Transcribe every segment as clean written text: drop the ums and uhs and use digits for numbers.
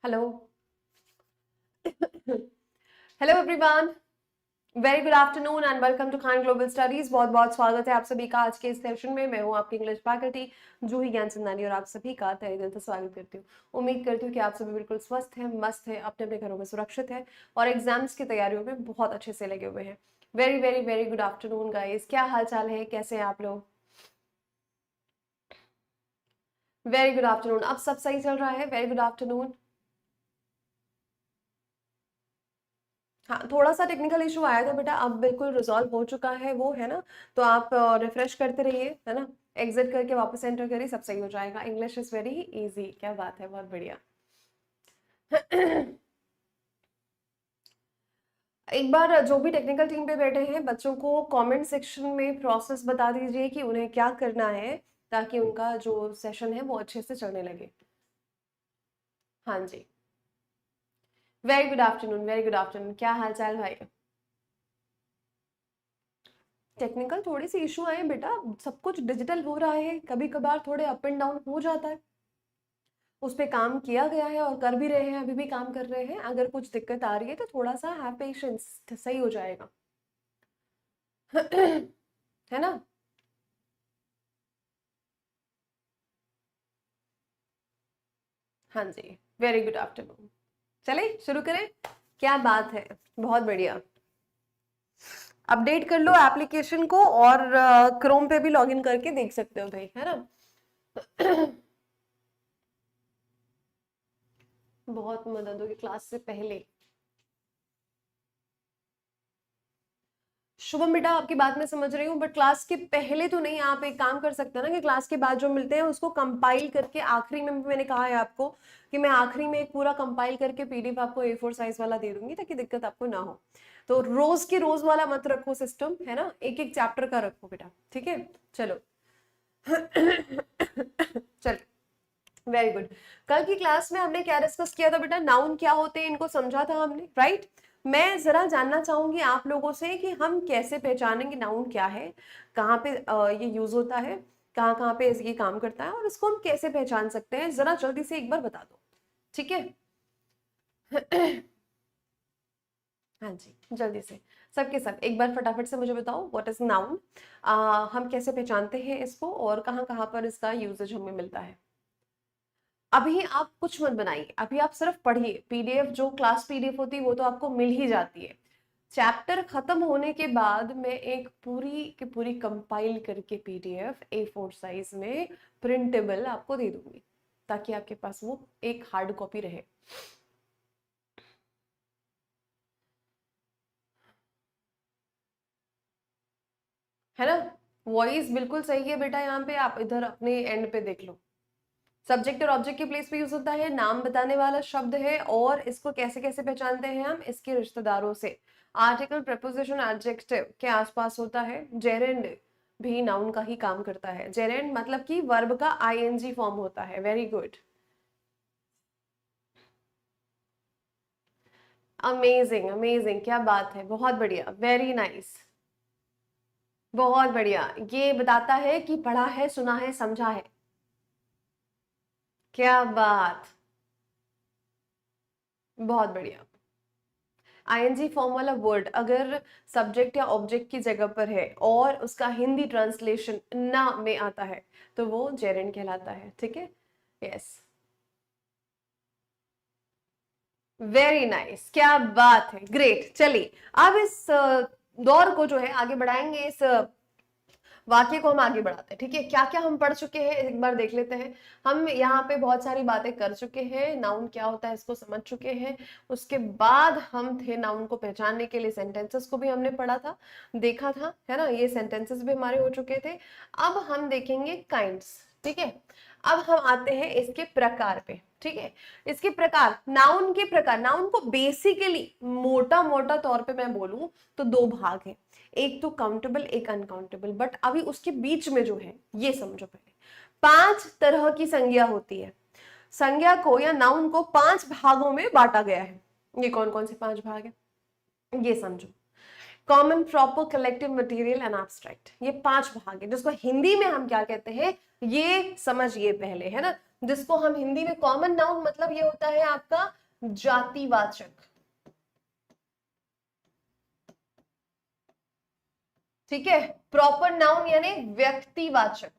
Hello. Hello everyone, very good afternoon and welcome to Khan global studies. बहुत बहुत स्वागत है आप सभी का आज के इस सेशन में। मैं हूं आपकी इंग्लिश फैकल्टी जूही ज्ञानचंदानी और आप सभी का तहे दिल से स्वागत करती हूँ। उम्मीद करती हूँ कि आप सभी बिल्कुल स्वस्थ हैं, मस्त है, अपने अपने घरों में सुरक्षित है और एग्जाम्स की तैयारियों में बहुत अच्छे से लगे हुए हैं। Very very very good afternoon guys, क्या हाल चाल है, कैसे हैं आप लोग? वेरी गुड आफ्टरनून, अब सब सही चल रहा है? Very good afternoon. हाँ, थोड़ा सा टेक्निकल इशू आया था बेटा, अब बिल्कुल रिजॉल्व हो चुका है वो, है ना। तो आप रिफ्रेश करते रहिए, है ना। एग्जिट करके वापस एंटर करिए, सब सही हो जाएगा। इंग्लिश इज वेरी इजी, क्या बात है, बहुत बढ़िया। एक बार जो भी टेक्निकल टीम पे बैठे हैं बच्चों को कमेंट सेक्शन में प्रोसेस बता दीजिए कि उन्हें क्या करना है, ताकि उनका जो सेशन है वो अच्छे से चलने लगे। हाँ जी, very good afternoon, very good afternoon. क्या हाल चाल भाई? टेक्निकल थोड़ी सी इशू आए बेटा, सब कुछ डिजिटल हो रहा है, कभी कभार थोड़े अप एंड डाउन हो जाता है। उस पे काम किया गया है और कर भी रहे हैं, अभी भी काम कर रहे हैं। अगर कुछ दिक्कत आ रही है तो थोड़ा सा हैव पेशेंस, सही हो जाएगा। है ना। हाँ जी, वेरी गुड आफ्टरनून। चले शुरू करें, क्या बात है, बहुत बढ़िया। अपडेट कर लो एप्लीकेशन को और क्रोम पे भी लॉगिन करके देख सकते हो भाई, है ना। बहुत मदद होगी क्लास से पहले। शुभम बेटा, आपकी बात मैं समझ रही हूँ, बट क्लास के पहले तो नहीं। आप एक काम कर सकते हैं ना कि क्लास के बाद जो मिलते हैं उसको कंपाइल करके आखिरी में, मैंने कहा है आपको कि मैं आखिरी में एक पूरा कंपाइल करके पीडीएफ आपको A4 साइज वाला दे दूंगी, ताकि दिक्कत आपको ना हो। तो रोज की रोज वाला मत रखो सिस्टम, है ना, एक एक चैप्टर का रखो बेटा, ठीक है। चलो। चल, वेरी गुड। कल की क्लास में हमने क्या डिस्कस किया था बेटा? नाउन क्या होते हैं, इनको समझा था हमने, राइट। मैं जरा जानना चाहूंगी आप लोगों से कि हम कैसे पहचानेंगे नाउन क्या है, कहाँ पे ये यूज होता है, कहाँ कहाँ पे ये काम करता है, और इसको हम कैसे पहचान सकते हैं, जरा जल्दी से एक बार बता दो, ठीक है। हाँ जी, जल्दी से सबके सब एक बार फटाफट से मुझे बताओ, व्हाट इज नाउन। हम कैसे पहचानते हैं इसको और कहाँ कहाँ पर इसका यूजेज हमें मिलता है। अभी आप कुछ मत बनाइए, अभी आप सिर्फ पढ़िए। पीडीएफ, जो क्लास पीडीएफ होती है वो तो आपको मिल ही जाती है। चैप्टर खत्म होने के बाद मैं एक पूरी की पूरी कंपाइल करके पीडीएफ A4 साइज में प्रिंटेबल आपको दे दूंगी, ताकि आपके पास वो एक हार्ड कॉपी रहे। है ना। वॉइस बिल्कुल सही है बेटा, यहाँ पे आप इधर अपने एंड पे देख लो। सब्जेक्ट और ऑब्जेक्ट के प्लेस पे यूज होता है, नाम बताने वाला शब्द है, और इसको कैसे कैसे पहचानते हैं हम, इसके रिश्तेदारों से। आर्टिकल, प्रपोजिशन, एडजेक्टिव के आसपास होता है। जेरेंड भी नाउन का ही काम करता है। जेरेंड मतलब कि वर्ब का आईएनजी फॉर्म होता है। वेरी गुड, अमेजिंग अमेजिंग, क्या बात है, बहुत बढ़िया, वेरी नाइस। बहुत बढ़िया, ये बताता है कि पढ़ा है, सुना है, समझा है। क्या बात, बहुत बढ़िया। आईएनजी फॉर्म वाला वर्ड अगर सब्जेक्ट या ऑब्जेक्ट की जगह पर है और उसका हिंदी ट्रांसलेशन ना में आता है, तो वो जेरेंड कहलाता है, ठीक है। यस, वेरी नाइस, क्या बात है, ग्रेट। चलिए, अब इस दौर को जो है आगे बढ़ाएंगे, इस वाक्य को हम आगे बढ़ाते हैं, ठीक है। क्या क्या हम पढ़ चुके हैं एक बार देख लेते हैं। हम यहाँ पे बहुत सारी बातें कर चुके हैं, नाउन क्या होता है इसको समझ चुके हैं। उसके बाद हम थे नाउन को पहचानने के लिए सेंटेंसेस को भी हमने पढ़ा था, देखा था, है ना। ये सेंटेंसेस भी हमारे हो चुके थे। अब हम देखेंगे काइंड्स, ठीक है। अब हम आते हैं इसके प्रकार पे, ठीक है। इसके प्रकार, नाउन के प्रकार, नाउन को बेसिकली मोटा मोटा तौर पे मैं बोलूं तो दो भाग है। एक तो काउंटेबल, एक अनकाउंटेबल। बट अभी उसके बीच में जो है ये समझो पहले, 5 तरह की संज्ञा होती है। संज्ञा को या नाउन को 5 भागों में बांटा गया है। ये कौन कौन से 5 भाग है ये समझो। Common, proper, collective, material and abstract, ये 5 भाग है जिसको हिंदी में हम क्या कहते हैं ये समझिए पहले, है ना। जिसको हम हिंदी में कॉमन नाउन मतलब ये होता है आपका जातिवाचक, ठीक है। प्रॉपर नाउन यानी व्यक्तिवाचक,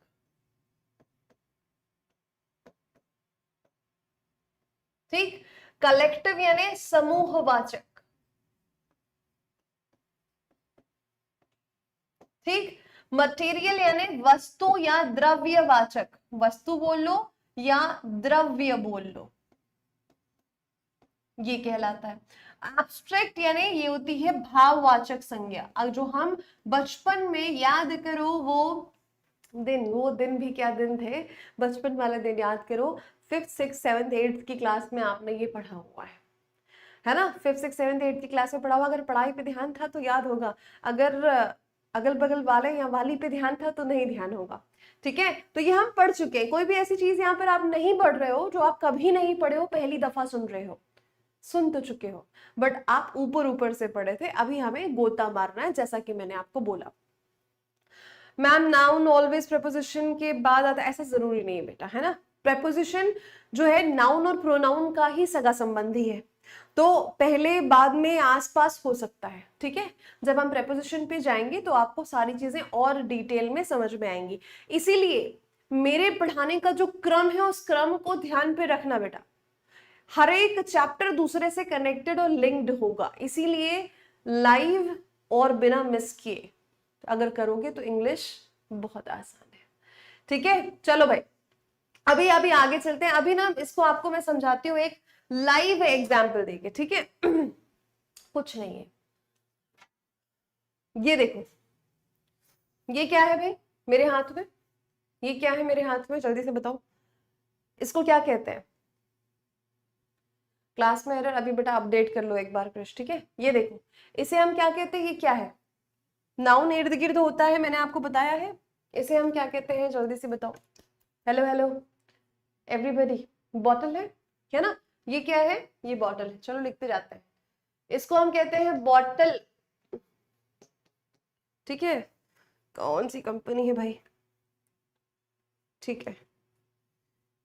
ठीक। कलेक्टिव यानी समूहवाचक, ठीक। मटेरियल यानी वस्तु या द्रव्यवाचक, वस्तु बोल लो या द्रव्य बोल लो, ये कहलाता है। एब्स्ट्रैक्ट यानी ये होती है भाववाचक संज्ञा। अब जो हम बचपन में याद करो वो दिन भी क्या दिन थे, बचपन वाले दिन याद करो। 5th 6th 7th 8th की क्लास में आपने ये पढ़ा हुआ है ना। 5th 6th 7th 8th की क्लास में पढ़ा हुआ, अगर पढ़ाई पे ध्यान था तो याद होगा, अगर अगल बगल वाले या वाली पे ध्यान था तो नहीं ध्यान होगा, ठीक है। तो ये हम पढ़ चुके हैं। कोई भी ऐसी चीज यहाँ पर आप नहीं पढ़ रहे हो जो आप कभी नहीं पढ़े हो, पहली दफा सुन रहे हो, सुन तो चुके हो बट आप ऊपर ऊपर से पढ़े थे, अभी हमें गोता मारना है जैसा कि मैंने आपको बोला। मैम नाउन ऑलवेज प्रेपोजिशन के बाद आता है, ऐसा जरूरी नहीं है बेटा, है ना। प्रेपोजिशन जो है नाउन और प्रोनाउन का ही सगा संबंधी है, तो पहले बाद में आसपास हो सकता है, ठीक है। जब हम प्रेपोजिशन पे जाएंगे तो आपको सारी चीजें और डिटेल में समझ में आएंगी। इसीलिए मेरे पढ़ाने का जो क्रम है उस क्रम को ध्यान पे रखना बेटा। हर एक चैप्टर दूसरे से कनेक्टेड और लिंक्ड होगा, इसीलिए लाइव और बिना मिस किए अगर करोगे तो इंग्लिश बहुत आसान है, ठीक है। चलो भाई अभी अभी आगे चलते हैं। अभी ना इसको आपको मैं समझाती हूँ एक लाइव एग्जाम्पल देके, ठीक है। कुछ नहीं है, ये देखो, ये क्या है भाई मेरे हाथ में, ये क्या है मेरे हाथ में, जल्दी से बताओ इसको क्या कहते हैं। क्लास में एरर, अभी बेटा अपडेट कर लो एक बार कृष, ठीक है। ये देखो इसे हम क्या कहते हैं, ये क्या है, नाउन इर्द गिर्द होता है, मैंने आपको बताया है। इसे हम क्या कहते हैं जल्दी से बताओ। हेलो हेलो एवरीबॉडी, बॉटल है ना। ये क्या है, ये बॉटल है, चलो लिखते जाते हैं। इसको हम कहते हैं बॉटल, ठीक है। कौन सी कंपनी है भाई, ठीक है,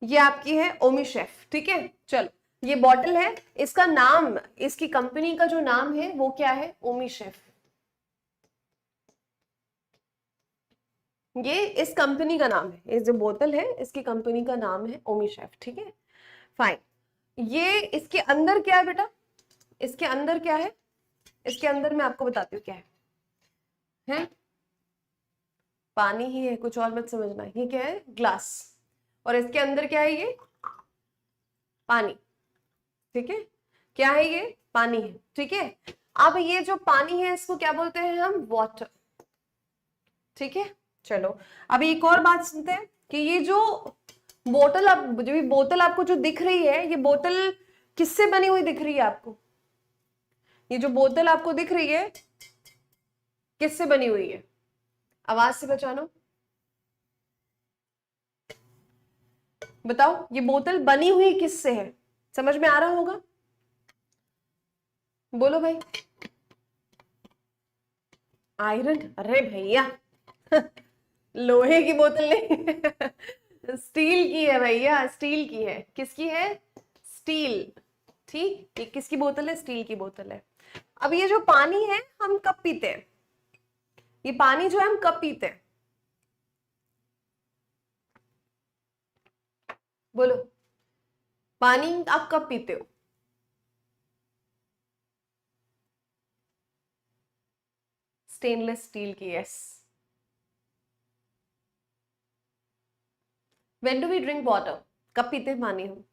ये आपकी है ओमी शेफ, ठीक है। चलो ये बॉटल है, इसका नाम, इसकी कंपनी का जो नाम है वो क्या है, ओमी शेफ। ये इस कंपनी का नाम है, ये जो बोतल है इसकी कंपनी का नाम है ओमी शेफ, ठीक है। फाइन। ये इसके अंदर क्या है बेटा, इसके अंदर क्या है, इसके अंदर मैं आपको बताती हूँ क्या है पानी ही है, कुछ और मत समझना। ये क्या है, ग्लास, और इसके अंदर क्या है, ये पानी, ठीक है। क्या है, ये पानी है, ठीक है। अब ये जो पानी है इसको क्या बोलते हैं हम, वाटर, ठीक है। चलो अभी एक और बात सुनते हैं कि ये जो बोतल, अब जो बोतल आपको जो दिख रही है, ये बोतल किससे बनी हुई दिख रही है आपको, ये जो बोतल आपको दिख रही है किससे बनी हुई है, आवाज से पहचानो, बताओ ये बोतल बनी हुई किससे है, समझ में आ रहा होगा, बोलो भाई। आयरन, अरे भैया लोहे की बोतल नहीं स्टील की है भैया, स्टील की है। किसकी है, स्टील, ठीक। ये किसकी बोतल है, स्टील की बोतल है। अब ये जो पानी है हम कब पीते हैं, ये पानी जो है हम कब पीते हैं, बोलो, पानी आप कब पीते हो, स्टेनलेस स्टील की, yes. When do we drink water, कब पीते हैं पानी हम,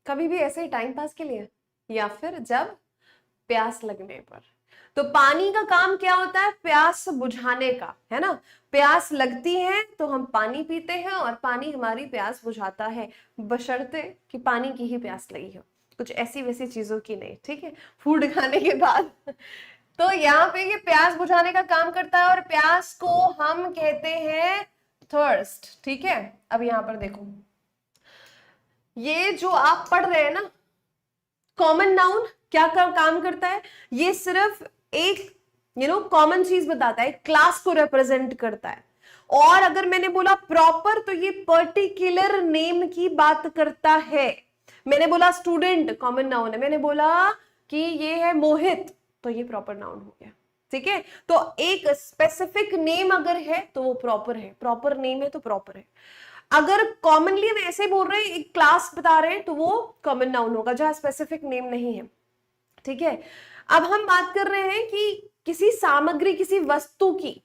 कभी भी ऐसे ही टाइम पास के लिए, या फिर जब प्यास लगने पर। तो पानी का काम क्या होता है, प्यास बुझाने का, है ना। प्यास लगती है तो हम पानी पीते हैं और पानी हमारी प्यास बुझाता है, बशर्ते कि पानी की ही प्यास लगी हो, कुछ ऐसी वैसी चीजों की नहीं, ठीक है, फूड खाने के बाद तो यहाँ पे ये प्यास बुझाने का काम करता है और प्यास को हम कहते हैं थर्स्ट, ठीक है। अब यहाँ पर देखो, ये जो आप पढ़ रहे हैं ना, कॉमन नाउन क्या काम करता है, ये सिर्फ एक कॉमन चीज बताता है, क्लास को रिप्रेजेंट करता है। और अगर मैंने बोला प्रॉपर तो ये पर्टिकुलर नेम की बात करता है। मैंने बोला स्टूडेंट, कॉमन नाउन है। मैंने बोला कि ये है मोहित, तो ये प्रॉपर नाउन हो गया। ठीक है, तो एक स्पेसिफिक नेम अगर है तो वो प्रॉपर है, प्रॉपर नेम है तो प्रॉपर है। अगर कॉमनली हम ऐसे बोल रहे हैं, एक क्लास बता रहे हैं, तो वो कॉमन नाउन होगा जहां स्पेसिफिक नेम नहीं है। ठीक है, अब हम बात कर रहे हैं कि किसी सामग्री, किसी वस्तु की,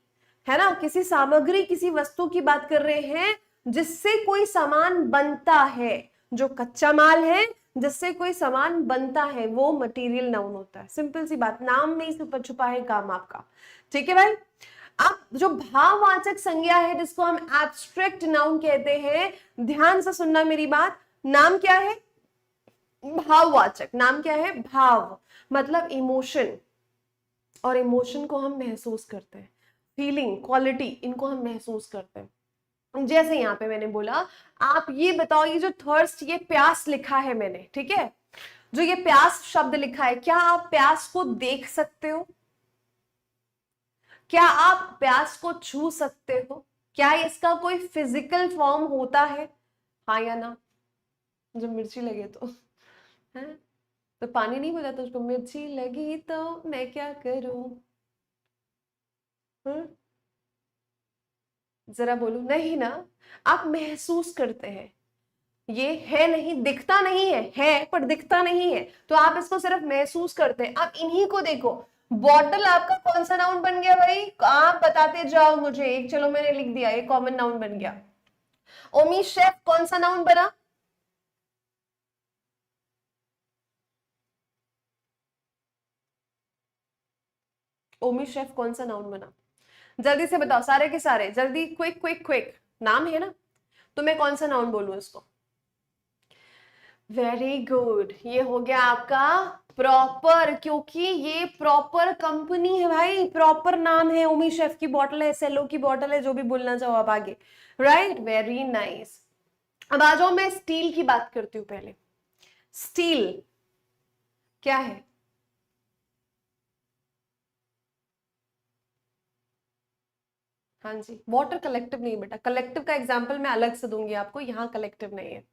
है ना, किसी सामग्री, किसी वस्तु की बात कर रहे हैं जिससे कोई सामान बनता है, जो कच्चा माल है जिससे कोई सामान बनता है, वो मटेरियल नाउन होता है। सिंपल सी बात, नाम में ही छुपा है काम आपका। ठीक है भाई। अब जो भाववाचक संज्ञा है जिसको हम एब्स्ट्रैक्ट नाउन कहते हैं, ध्यान से सुनना मेरी बात। नाम क्या है? भाववाचक। नाम क्या है? भाव, मतलब इमोशन, और इमोशन को हम महसूस करते हैं, फीलिंग, क्वालिटी, इनको हम महसूस करते हैं। जैसे यहां पे मैंने बोला, आप ये बताओ, ये जो थर्स्ट, ये प्यास लिखा है मैंने, ठीक है, जो ये प्यास शब्द लिखा है, क्या आप प्यास को देख सकते हो? क्या आप प्यास को छू सकते हो? क्या इसका कोई फिजिकल फॉर्म होता है? हाँ या ना? जब मिर्ची लगे तो है, तो पानी नहीं बोला तो उसको मिर्ची लगी तो मैं क्या करूं? हम्म, जरा बोलो। नहीं ना, आप महसूस करते हैं। ये है नहीं, दिखता नहीं है पर दिखता नहीं है, तो आप इसको सिर्फ महसूस करते हैं। आप इन्हीं को देखो। बॉटल आपका कौन सा नाउन बन गया भाई? आप बताते जाओ मुझे। एक, चलो मैंने लिख दिया, एक कॉमन नाउन बन गया। ओमी शेफ कौन सा नाउन बना? ओमी शेफ कौन सा नाउन बना? जल्दी से बताओ, सारे के सारे जल्दी, क्विक क्विक क्विक। नाम है ना, तो मैं कौन सा नाउन बोलूं इसको? वेरी गुड, ये हो गया आपका प्रॉपर, क्योंकि ये प्रॉपर कंपनी है भाई, प्रॉपर नाम है। ओमी शेफ की बॉटल है, सेलो की बॉटल है, जो भी बोलना चाहो आप आगे। Right, very nice. अब आ जाओ, मैं स्टील की बात करती हूँ पहले। स्टील क्या है? हाँ जी, वाटर कलेक्टिव नहीं बेटा, कलेक्टिव का एग्जाम्पल मैं अलग से दूंगी आपको, यहाँ कलेक्टिव नहीं है।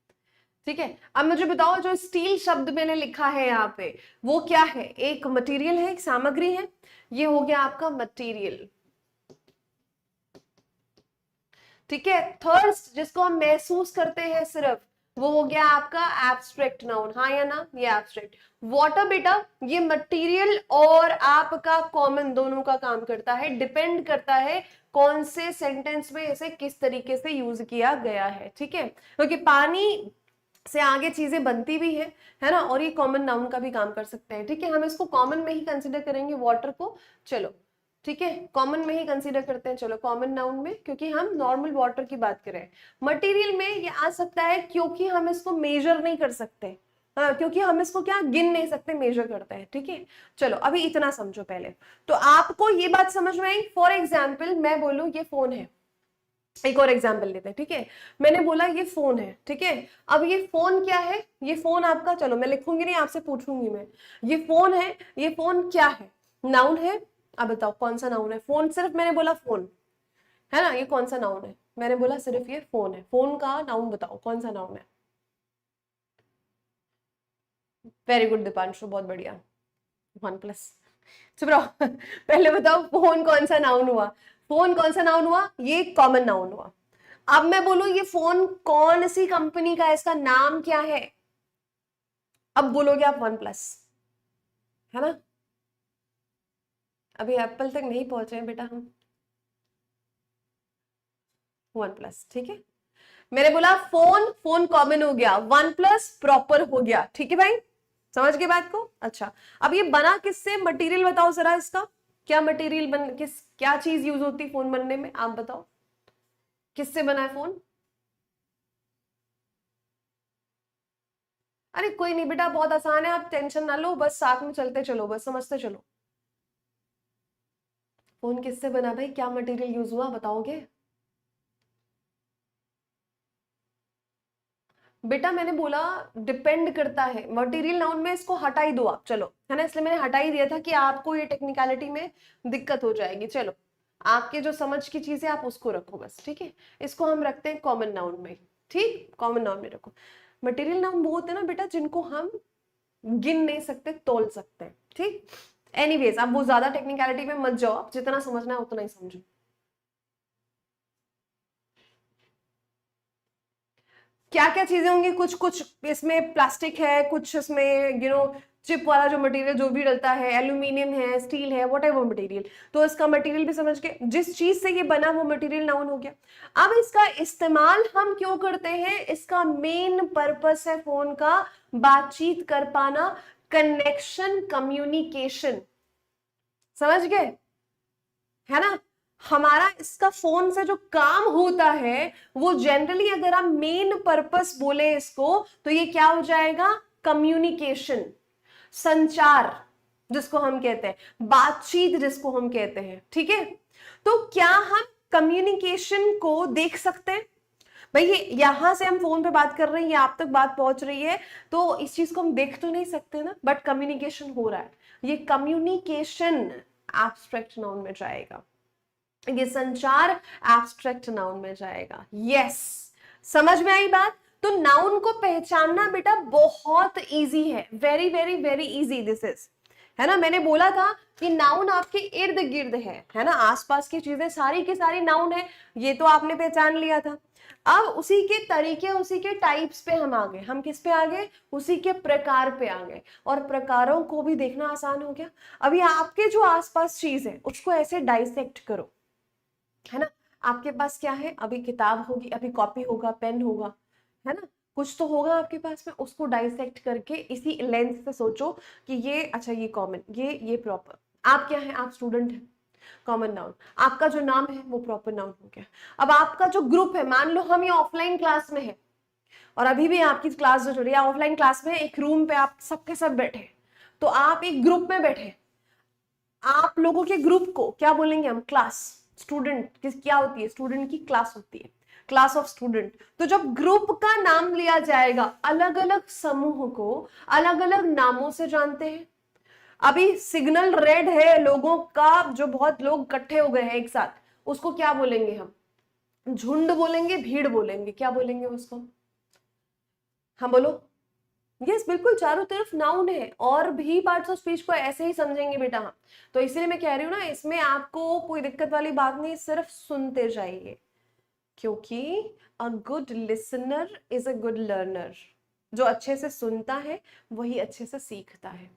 ठीक है, अब मुझे बताओ, जो स्टील शब्द मैंने लिखा है यहाँ पे, वो क्या है? एक मटेरियल है, एक सामग्री है। ये हो गया आपका मटेरियल। ठीक है, थर्स्ट जिसको हम महसूस करते हैं सिर्फ, वो हो गया आपका एब्स्ट्रैक्ट नाउन। हाँ या ना? ये एब्स्ट्रैक्ट। वाटर बेटा, ये मटेरियल और आपका कॉमन दोनों का काम करता है, डिपेंड करता है कौन से सेंटेंस में इसे किस तरीके से यूज किया गया है। ठीक है, क्योंकि पानी से आगे चीजें बनती भी है ना, और ये कॉमन नाउन का भी काम कर सकते हैं। ठीक है, हम इसको कॉमन में ही कंसिडर करेंगे वाटर को। चलो ठीक है, कॉमन में ही कंसीडर करते हैं, चलो कॉमन नाउन में, क्योंकि हम नॉर्मल वाटर की बात करें। मटेरियल में ये आ सकता है क्योंकि हम इसको मेजर नहीं कर सकते। हाँ, क्योंकि हम इसको क्या गिन नहीं सकते, मेजर करते हैं। ठीक है, चलो अभी इतना समझो पहले। तो आपको ये बात समझ में आई? फॉर एग्जाम्पल मैं बोलूं ये फोन है, एक और एग्जाम्पल लेते हैं। ठीक है, मैंने बोला ये फोन है। ठीक है, अब ये फोन क्या है? ये फोन आपका, चलो मैं लिखूंगी नहीं, आपसे पूछूंगी मैं, ये फोन है, ये फोन क्या है? नाउन है। अब बताओ कौन सा नाउन है? फोन, सिर्फ मैंने बोला फोन है ना, ये कौन सा नाउन है? मैंने बोला सिर्फ ये फोन है, फोन का नाउन बताओ कौन सा नाउन है? वेरी गुड दीपांशु, बहुत बढ़िया। 1+। चुप रहो पहले बताओ फोन कौन सा नाउन हुआ? फोन कौन सा नाउन हुआ? ये कॉमन नाउन हुआ। अब मैं बोलूं ये फोन कौन सी कंपनी का है, इसका नाम क्या है? अब बोलोगे आप 1+, है ना? अभी एप्पल तक नहीं पहुंचे हैं बेटा हम। 1+, ठीक है। मैंने बोला फोन, फोन कॉमन हो गया, 1+ प्रॉपर हो गया। ठीक है भाई, समझ गए बात को? अच्छा, अब ये बना किससे? मटेरियल बताओ जरा इसका, क्या मटेरियल बन, किस, क्या चीज यूज होती है फोन बनने में? आप बताओ किससे बना है फोन? अरे कोई नहीं बेटा, बहुत आसान है, आप टेंशन ना लो, बस साथ में चलते चलो, बस समझते चलो। फोन किससे बना भाई? क्या मटेरियल यूज हुआ, बताओगे? बेटा मैंने बोला डिपेंड करता है, मटेरियल नाउन में इसको हटा ही दो आप, चलो, है ना, इसलिए मैंने हटा ही दिया था कि आपको ये टेक्निकलिटी में दिक्कत हो जाएगी। चलो, आपके जो समझ की चीजें आप उसको रखो बस, ठीक है। इसको हम रखते हैं कॉमन नाउन में, ठीक, कॉमन नाउन में रखो। मटेरियल नाउन वो होते हैं ना बेटा जिनको हम गिन नहीं सकते, तोल सकते हैं, ठीक। एनीवेज, अब वो ज्यादा टेक्निकलिटी में मत जाओ, आप जितना समझना है उतना ही समझो। क्या क्या चीजें होंगी, कुछ कुछ इसमें प्लास्टिक है, कुछ इसमें चिप वाला जो मटेरियल जो भी डलता है, एल्यूमिनियम है, स्टील है, वट एवर मटेरियल, तो इसका मटेरियल भी समझ के जिस चीज से ये बना वो मटेरियल नाउन हो गया। अब इसका इस्तेमाल हम क्यों करते हैं, इसका मेन पर्पस है फोन का बातचीत कर पाना, कनेक्शन, कम्युनिकेशन, समझ गए, है ना। हमारा इसका फोन से जो काम होता है वो जनरली अगर हम मेन पर्पस बोले इसको तो ये क्या हो जाएगा, कम्युनिकेशन, संचार जिसको हम कहते हैं, बातचीत जिसको हम कहते हैं, ठीक है। तो क्या हम कम्युनिकेशन को देख सकते हैं, भाई ये यहां से हम फोन पे बात कर रहे हैं, ये आप तक बात पहुंच रही है, तो इस चीज को हम देख तो नहीं सकते ना, बट कम्युनिकेशन हो रहा है, ये कम्युनिकेशन एब्स्ट्रैक्ट नाउन में जाएगा, ये संचार एब्स्ट्रैक्ट नाउन में जाएगा। यस, समझ में आई बात। तो नाउन को पहचानना बेटा बहुत इजी है, very very very easy this is, है ना। मैंने बोला था कि नाउन आपके इर्द गिर्द है ना, आसपास की चीजें सारी की सारी नाउन है, ये तो आपने पहचान लिया था। अब उसी के तरीके, उसी के टाइप्स पे हम आ गए, हम किस पे आ गए, उसी के प्रकार पे आ गए, और प्रकारों को भी देखना आसान हो गया। अभी आपके जो आसपास चीज है उसको ऐसे डाइसेक्ट करो, है ना। आपके पास क्या है, अभी किताब होगी, अभी कॉपी होगा, पेन होगा, है ना, कुछ तो होगा आपके पास में, उसको डाइसेक्ट करके इसी लेंस से सोचो कि ये, अच्छा ये कॉमन, ये प्रॉपर, आप क्या है, आप स्टूडेंट हैं, कॉमन नाउन, आपका जो नाम है वो प्रॉपर नाउन हो गया। अब आपका जो ग्रुप है, मान लो हम ये ऑफलाइन क्लास में है और अभी भी आपकी क्लास जो चल रही है ऑफलाइन क्लास में, एक रूम पे आप सबके सब बैठे, तो आप एक ग्रुप में बैठे, आप लोगों के ग्रुप को क्या बोलेंगे हम, क्लास। स्टूडेंट क्या होती है, स्टूडेंट की क्लास होती है, क्लास ऑफ स्टूडेंट। तो जब ग्रुप का नाम लिया जाएगा, अलग अलग समूह को अलग अलग नामों से जानते हैं। अभी सिग्नल रेड है लोगों का, जो बहुत लोग इकट्ठे हो गए हैं एक साथ, उसको क्या बोलेंगे हम, झुंड बोलेंगे, भीड़ बोलेंगे, क्या बोलेंगे उसको, हाँ बोलो। यस, बिल्कुल, चारों तरफ नाउन है, और भी पार्ट्स ऑफ स्पीच को ऐसे ही समझेंगे बेटा हम। तो इसीलिए मैं कह रही हूँ ना, इसमें आपको कोई दिक्कत वाली बात नहीं, सिर्फ सुनते जाइए, क्योंकि a good listener is a good learner. जो अच्छे से सुनता है वही अच्छे से सीखता है,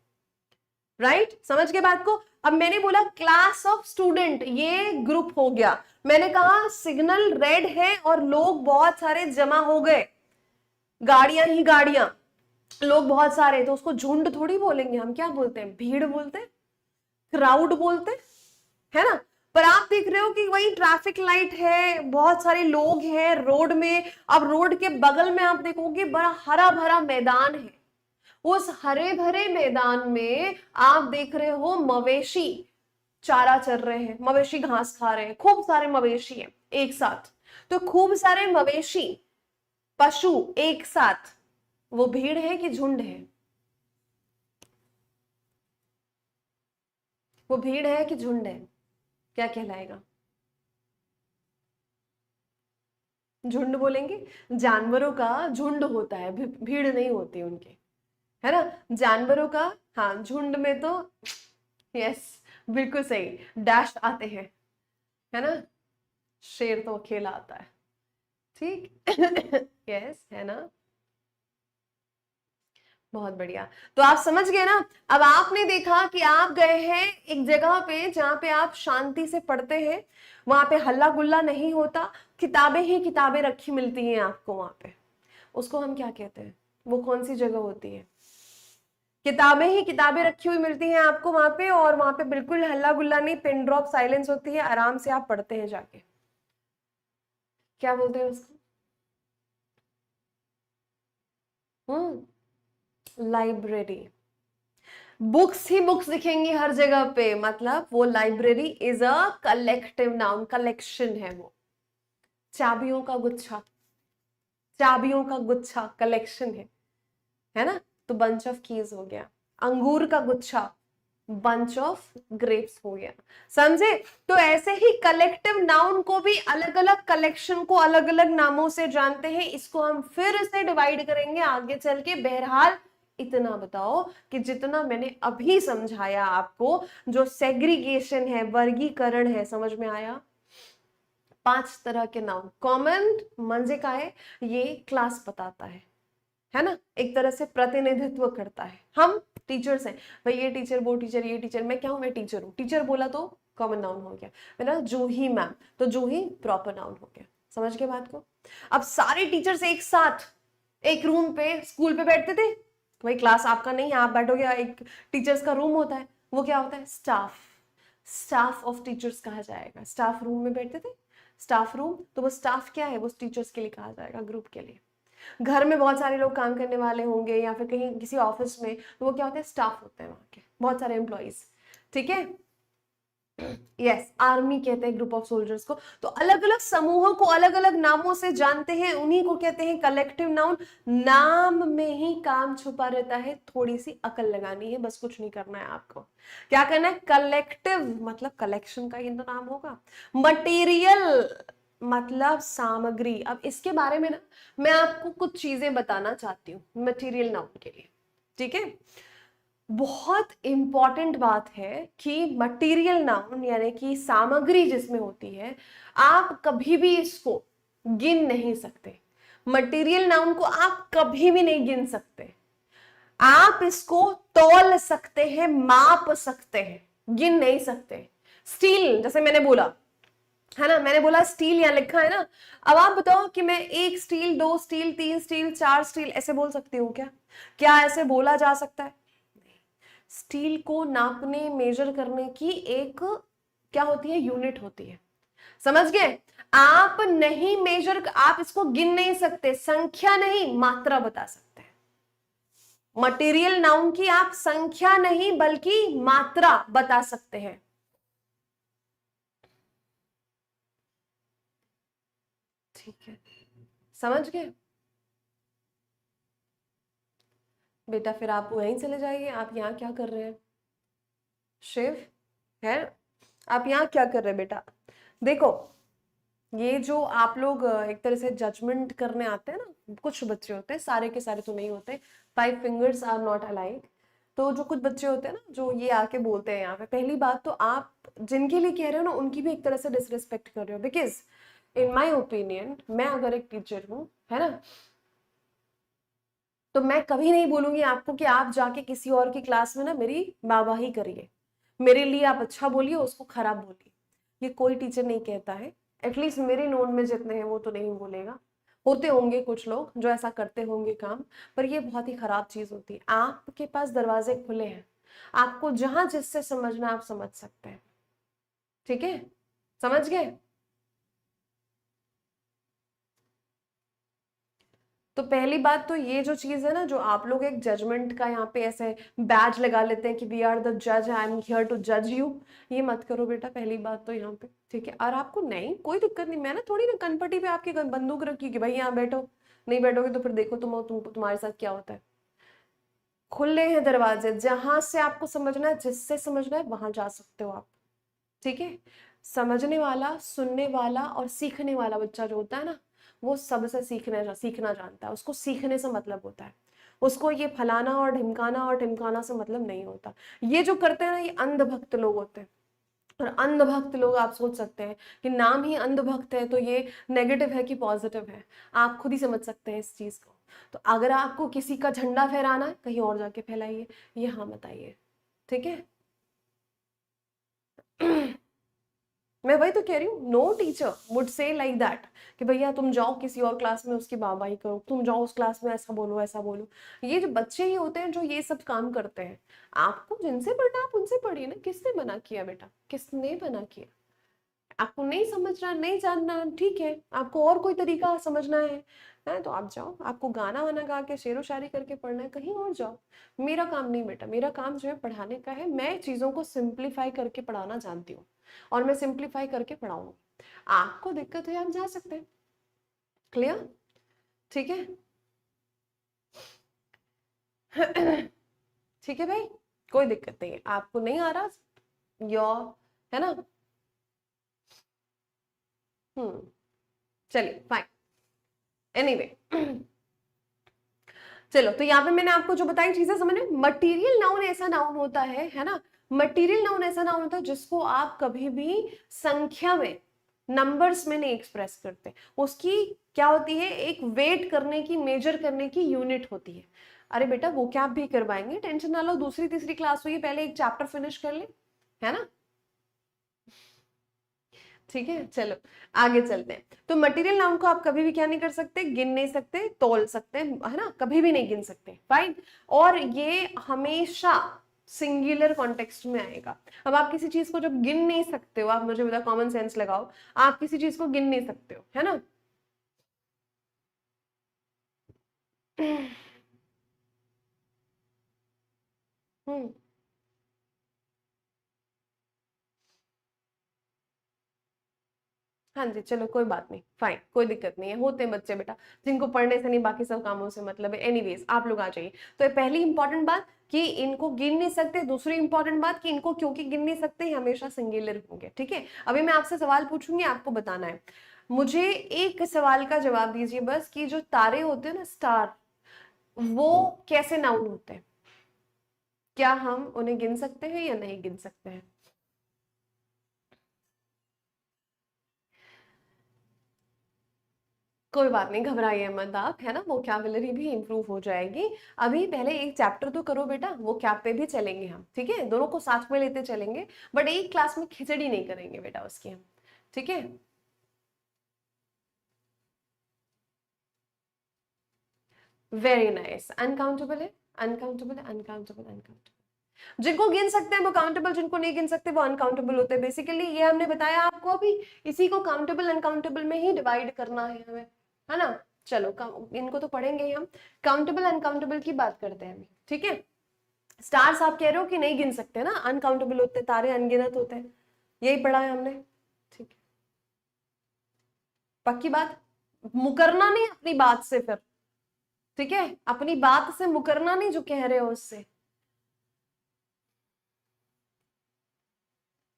राइट समझ के बात को। अब मैंने बोला क्लास ऑफ स्टूडेंट, ये ग्रुप हो गया। मैंने कहा सिग्नल रेड है और लोग बहुत सारे जमा हो गए, गाड़ियां ही गाड़ियां, लोग बहुत सारे, तो उसको झुंड थोड़ी बोलेंगे हम, क्या बोलते हैं, भीड़ बोलते हैं, क्राउड बोलते हैं, है ना। पर आप देख रहे हो कि वही ट्रैफिक लाइट है, बहुत सारे लोग हैं रोड में, अब रोड के बगल में आप देखोगे बड़ा हरा भरा मैदान है, उस हरे भरे मैदान में आप देख रहे हो मवेशी चारा चर रहे हैं, मवेशी घास खा रहे हैं, खूब सारे मवेशी हैं एक साथ। तो खूब सारे मवेशी, पशु एक साथ, वो भीड़ है कि झुंड है, वो भीड़ है कि झुंड है, क्या कहलाएगा, झुंड बोलेंगे। जानवरों का झुंड होता है, भीड़ नहीं होती उनके, है ना, जानवरों का, हाँ झुंड में तो, यस बिल्कुल सही, डैश आते हैं, है ना, शेर तो अकेला आता है, ठीक। यस, है ना, बहुत बढ़िया। तो आप समझ गए ना। अब आपने देखा कि आप गए हैं एक जगह पे जहां पे आप शांति से पढ़ते हैं, वहां पे हल्ला गुल्ला नहीं होता, किताबें ही किताबें रखी मिलती हैं आपको वहां पे, उसको हम क्या कहते हैं, वो कौन सी जगह होती है, किताबें ही किताबें रखी हुई मिलती हैं आपको वहां पे, और वहां पे बिल्कुल हल्ला गुल्ला नहीं, पिन ड्रॉप साइलेंस होती है, आराम से आप पढ़ते हैं जाके, क्या बोलते हैं उसको, लाइब्रेरी। बुक्स ही बुक्स दिखेंगी हर जगह पे, मतलब वो library is a collective noun, collection है वो, चाबियों का गुच्छा, चाबियों का गुच्छा कलेक्शन है ना, तो बंच ऑफ कीज हो गया। अंगूर का गुच्छा बंच ऑफ ग्रेप्स हो गया। समझे? तो ऐसे ही कलेक्टिव नाउन को भी अलग अलग कलेक्शन को अलग अलग नामों से जानते हैं। इसको हम फिर से डिवाइड करेंगे आगे चल के। बहरहाल इतना बताओ कि जितना मैंने अभी समझाया आपको, जो सेग्रीगेशन है, वर्गीकरण है, समझ में आया? 5 तरह के नाउन। कॉमन मंजे का है, ये क्लास बताता है ना, एक तरह से प्रतिनिधित्व करता है। हम टीचर्स हैं भाई, ये टीचर, वो टीचर, ये टीचर। मैं क्या हूं? मैं टीचर हूं। टीचर बोला तो कॉमन नाउन हो गया मेरा। जूही मैम, तो जूही प्रॉपर नाउन हो गया। समझ गए बात को? अब सारे टीचर्स एक साथ एक रूम पे स्कूल पे बैठते थे भाई, क्लास आपका नहीं है, आप बैठोगे, एक टीचर्स का रूम होता है, वो क्या होता है? स्टाफ। स्टाफ ऑफ टीचर्स कहा जाएगा। स्टाफ रूम में बैठते थे, स्टाफ रूम। तो वो स्टाफ क्या है? वो टीचर्स के लिए कहा जाएगा, ग्रुप के लिए। घर में बहुत सारे लोग काम करने वाले होंगे या फिर कहीं किसी ऑफिस में, तो वो क्या होते हैं? स्टाफ होते हैं वहां के, बहुत सारे एम्प्लॉइज। ठीक है? यस, आर्मी कहते हैं ग्रुप ऑफ सोल्जर्स को। तो अलग अलग समूहों को अलग अलग नामों से जानते हैं, उन्हीं को कहते हैं कलेक्टिव नाउन। नाम में ही काम छुपा रहता है, थोड़ी सी अकल लगानी है, बस कुछ नहीं करना है आपको। क्या करना है? कलेक्टिव मतलब कलेक्शन का ही तो नाम होगा। मटेरियल मतलब सामग्री। अब इसके बारे में ना मैं आपको कुछ चीजें बताना चाहती हूँ मटेरियल नाउन के लिए। ठीक है? बहुत इंपॉर्टेंट बात है कि मटेरियल नाउन यानी कि सामग्री जिसमें होती है, आप कभी भी इसको गिन नहीं सकते। मटेरियल नाउन को आप कभी भी नहीं गिन सकते। आप इसको तौल सकते हैं, माप सकते हैं, गिन नहीं सकते। स्टील, जैसे मैंने बोला है ना, मैंने बोला स्टील यहां लिखा है ना। अब आप बताओ कि मैं 1 स्टील, 2 स्टील, 3 स्टील, 4 स्टील ऐसे बोल सकती हूँ क्या? क्या ऐसे बोला जा सकता है? स्टील को नापने, मेजर करने की एक क्या होती है? यूनिट होती है। समझ गए? आप नहीं मेजर, आप इसको गिन नहीं सकते, संख्या नहीं मात्रा बता सकते हैं। मटेरियल नाउन की आप संख्या नहीं बल्कि मात्रा बता सकते हैं। ठीक है, समझ गए बेटा? फिर आप वहीं चले जाइए। आप यहाँ क्या कर रहे हैं? शिव है, आप यहाँ क्या कर रहे हैं बेटा? देखो, ये जो आप लोग एक तरह से जजमेंट करने आते हैं ना, कुछ बच्चे होते हैं, सारे के सारे तो नहीं होते, 5 फिंगर्स आर नॉट अलाइक। तो जो कुछ बच्चे होते हैं ना, जो ये आके बोलते हैं यहाँ पे, पहली बात तो आप जिनके लिए कह रहे हो ना, उनकी भी एक तरह से डिसरिस्पेक्ट कर रहे हो। बिकॉज इन माई ओपिनियन, मैं अगर एक टीचर हूँ, है ना, तो मैं कभी नहीं बोलूंगी आपको कि आप जाके किसी और की क्लास में ना मेरी वाहवाही करिए, मेरे लिए आप अच्छा बोलिए, उसको खराब बोलिए। ये कोई टीचर नहीं कहता है। एटलीस्ट मेरे नोन में जितने हैं वो तो नहीं बोलेगा। होते होंगे कुछ लोग जो ऐसा करते होंगे काम, पर ये बहुत ही खराब चीज होती है। आपके पास दरवाजे खुले हैं, आपको जहां जिससे समझना आप समझ सकते हैं। ठीक है? समझ गए? तो पहली बात तो ये जो चीज है ना, जो आप लोग एक जजमेंट का यहाँ पे ऐसे बैज लगा लेते हैं कि वी आर द जज, आई एम हियर टू जज यू, ये मत करो बेटा। पहली बात तो यहाँ पे, ठीक है? और आपको नहीं कोई दिक्कत नहीं, मैंने थोड़ी ना कनपटी पे आपकी बंदूक रखी कि भाई यहाँ बैठो, नहीं बैठोगे तो फिर देखो तुम्हारे साथ क्या होता है। खुले हैं दरवाजे, जहां से आपको समझना है, जिससे समझना है वहां जा सकते हो आप। ठीक है? समझने वाला, सुनने वाला और सीखने वाला बच्चा जो होता है ना, वो सबसे सीखना जानता है। उसको सीखने से मतलब होता है, उसको ये फलाना और ढिमकाना से मतलब नहीं होता। ये जो करते हैं ना, ये अंधभक्त लोग होते हैं। और अंधभक्त लोग, आप सोच सकते हैं कि नाम ही अंधभक्त है, तो ये नेगेटिव है कि पॉजिटिव है? आप खुद ही समझ सकते हैं इस चीज को। तो अगर आपको किसी का झंडा फहराना है, कहीं और जाके फैलाइए, ये हाँ बताइए। ठीक है? मैं वही तो कह रही हूँ, no teacher would say like that कि भैया तुम जाओ किसी और क्लास में उसकी वाहवाही करो, तुम जाओ उस क्लास में ऐसा बोलो, ऐसा बोलो। ये जो बच्चे ही होते हैं जो ये सब काम करते हैं। आपको जिनसे पढ़ना आप उनसे पढ़िए ना। किसने मना किया बेटा? किसने मना किया? आपको नहीं समझना, नहीं जानना, ठीक है, आपको और कोई तरीका समझना है तो आप जाओ। आपको गाना वाना गा के शेरो शायरी करके पढ़ना है, कहीं और जाओ। मेरा काम नहीं बेटा, मेरा काम जो है पढ़ाने का है। मैं चीजों को सिंप्लीफाई करके पढ़ाना जानती हूँ और मैं सिंप्लीफाई करके पढ़ाऊंगी। आपको दिक्कत है, आप जा सकते हैं। क्लियर? ठीक है ठीक है भाई, कोई दिक्कत नहीं है, आपको नहीं आ रहा योर, है ना। चलिए फाइन, एनीवे चलो, तो यहाँ पे मैंने आपको जो बताई चीजें समझ में। मटीरियल नाउन ऐसा नाउन होता है ना, मटीरियल नाउन ऐसा नाउन होता है जिसको आप कभी भी संख्या में, नंबर्स में नहीं एक्सप्रेस करते। उसकी क्या होती है, एक वेट करने की, मेजर करने की यूनिट होती है। अरे बेटा वो क्या आप भी करवाएंगे, टेंशन ना लो, दूसरी तीसरी क्लास हुई, पहले एक चैप्टर फिनिश कर ले, है ना। ठीक है, चलो आगे चलते हैं। तो मटेरियल नाउन को आप कभी भी क्या नहीं कर सकते, गिन नहीं सकते, तोल सकते, है ना, कभी भी नहीं गिन सकते, फाइन। और ये हमेशा सिंगुलर कॉन्टेक्स्ट में आएगा। अब आप किसी चीज को जब गिन नहीं सकते हो, आप मुझे बताओ, कॉमन सेंस लगाओ, आप किसी चीज को गिन नहीं सकते हो, है ना। हम्म, हाँ जी, चलो कोई बात नहीं, फाइन, कोई दिक्कत नहीं है, होते हैं बच्चे बेटा जिनको पढ़ने से नहीं बाकी सब कामों से मतलब है। एनीवेज आप लोग आ जाइए। तो ये पहली इंपॉर्टेंट बात कि इनको गिन नहीं सकते, दूसरी इंपॉर्टेंट बात कि इनको क्योंकि गिन नहीं सकते, हमेशा सिंगुलर होंगे। ठीक है, अभी मैं आपसे सवाल पूछूंगी, आपको बताना है। मुझे एक सवाल का जवाब दीजिए बस, कि जो तारे होते हैं ना, स्टार, वो कैसे नाउन होते हैं, क्या हम उन्हें गिन सकते हैं या नहीं गिन सकते हैं। कोई बात नहीं, घबराइए मत आप, है ना, वोकैबुलरी भी इंप्रूव हो जाएगी। अभी पहले एक चैप्टर तो करो बेटा, वो कैप पे भी चलेंगे हम, ठीक है, दोनों को साथ में लेते चलेंगे, बट एक क्लास में खिचड़ी नहीं करेंगे बेटा उसकी हम, ठीक है। वेरी नाइस, अनकाउंटेबल है, अनकाउंटेबल है, अनकाउंटेबल, अनकाउंटेबल। जिनको गिन सकते हैं वो काउंटेबल, जिनको नहीं गिन सकते वो अनकाउंटेबल होते हैं। बेसिकली ये हमने बताया आपको अभी, इसी को काउंटेबल अनकाउंटेबल में ही डिवाइड करना है हमें, है ना। चलो इनको तो पढ़ेंगे ही हम, काउंटेबल अनकाउंटेबल की बात करते हैं अभी, ठीक है। स्टार्स आप कह रहे हो कि नहीं गिन सकते ना, अनकाउंटेबल होते हैं, तारे अनगिनत होते हैं, यही पढ़ा है हमने, ठीक है। पक्की बात, मुकरना नहीं अपनी बात से फिर, ठीक है, अपनी बात से मुकरना नहीं, जो कह रहे हो उससे,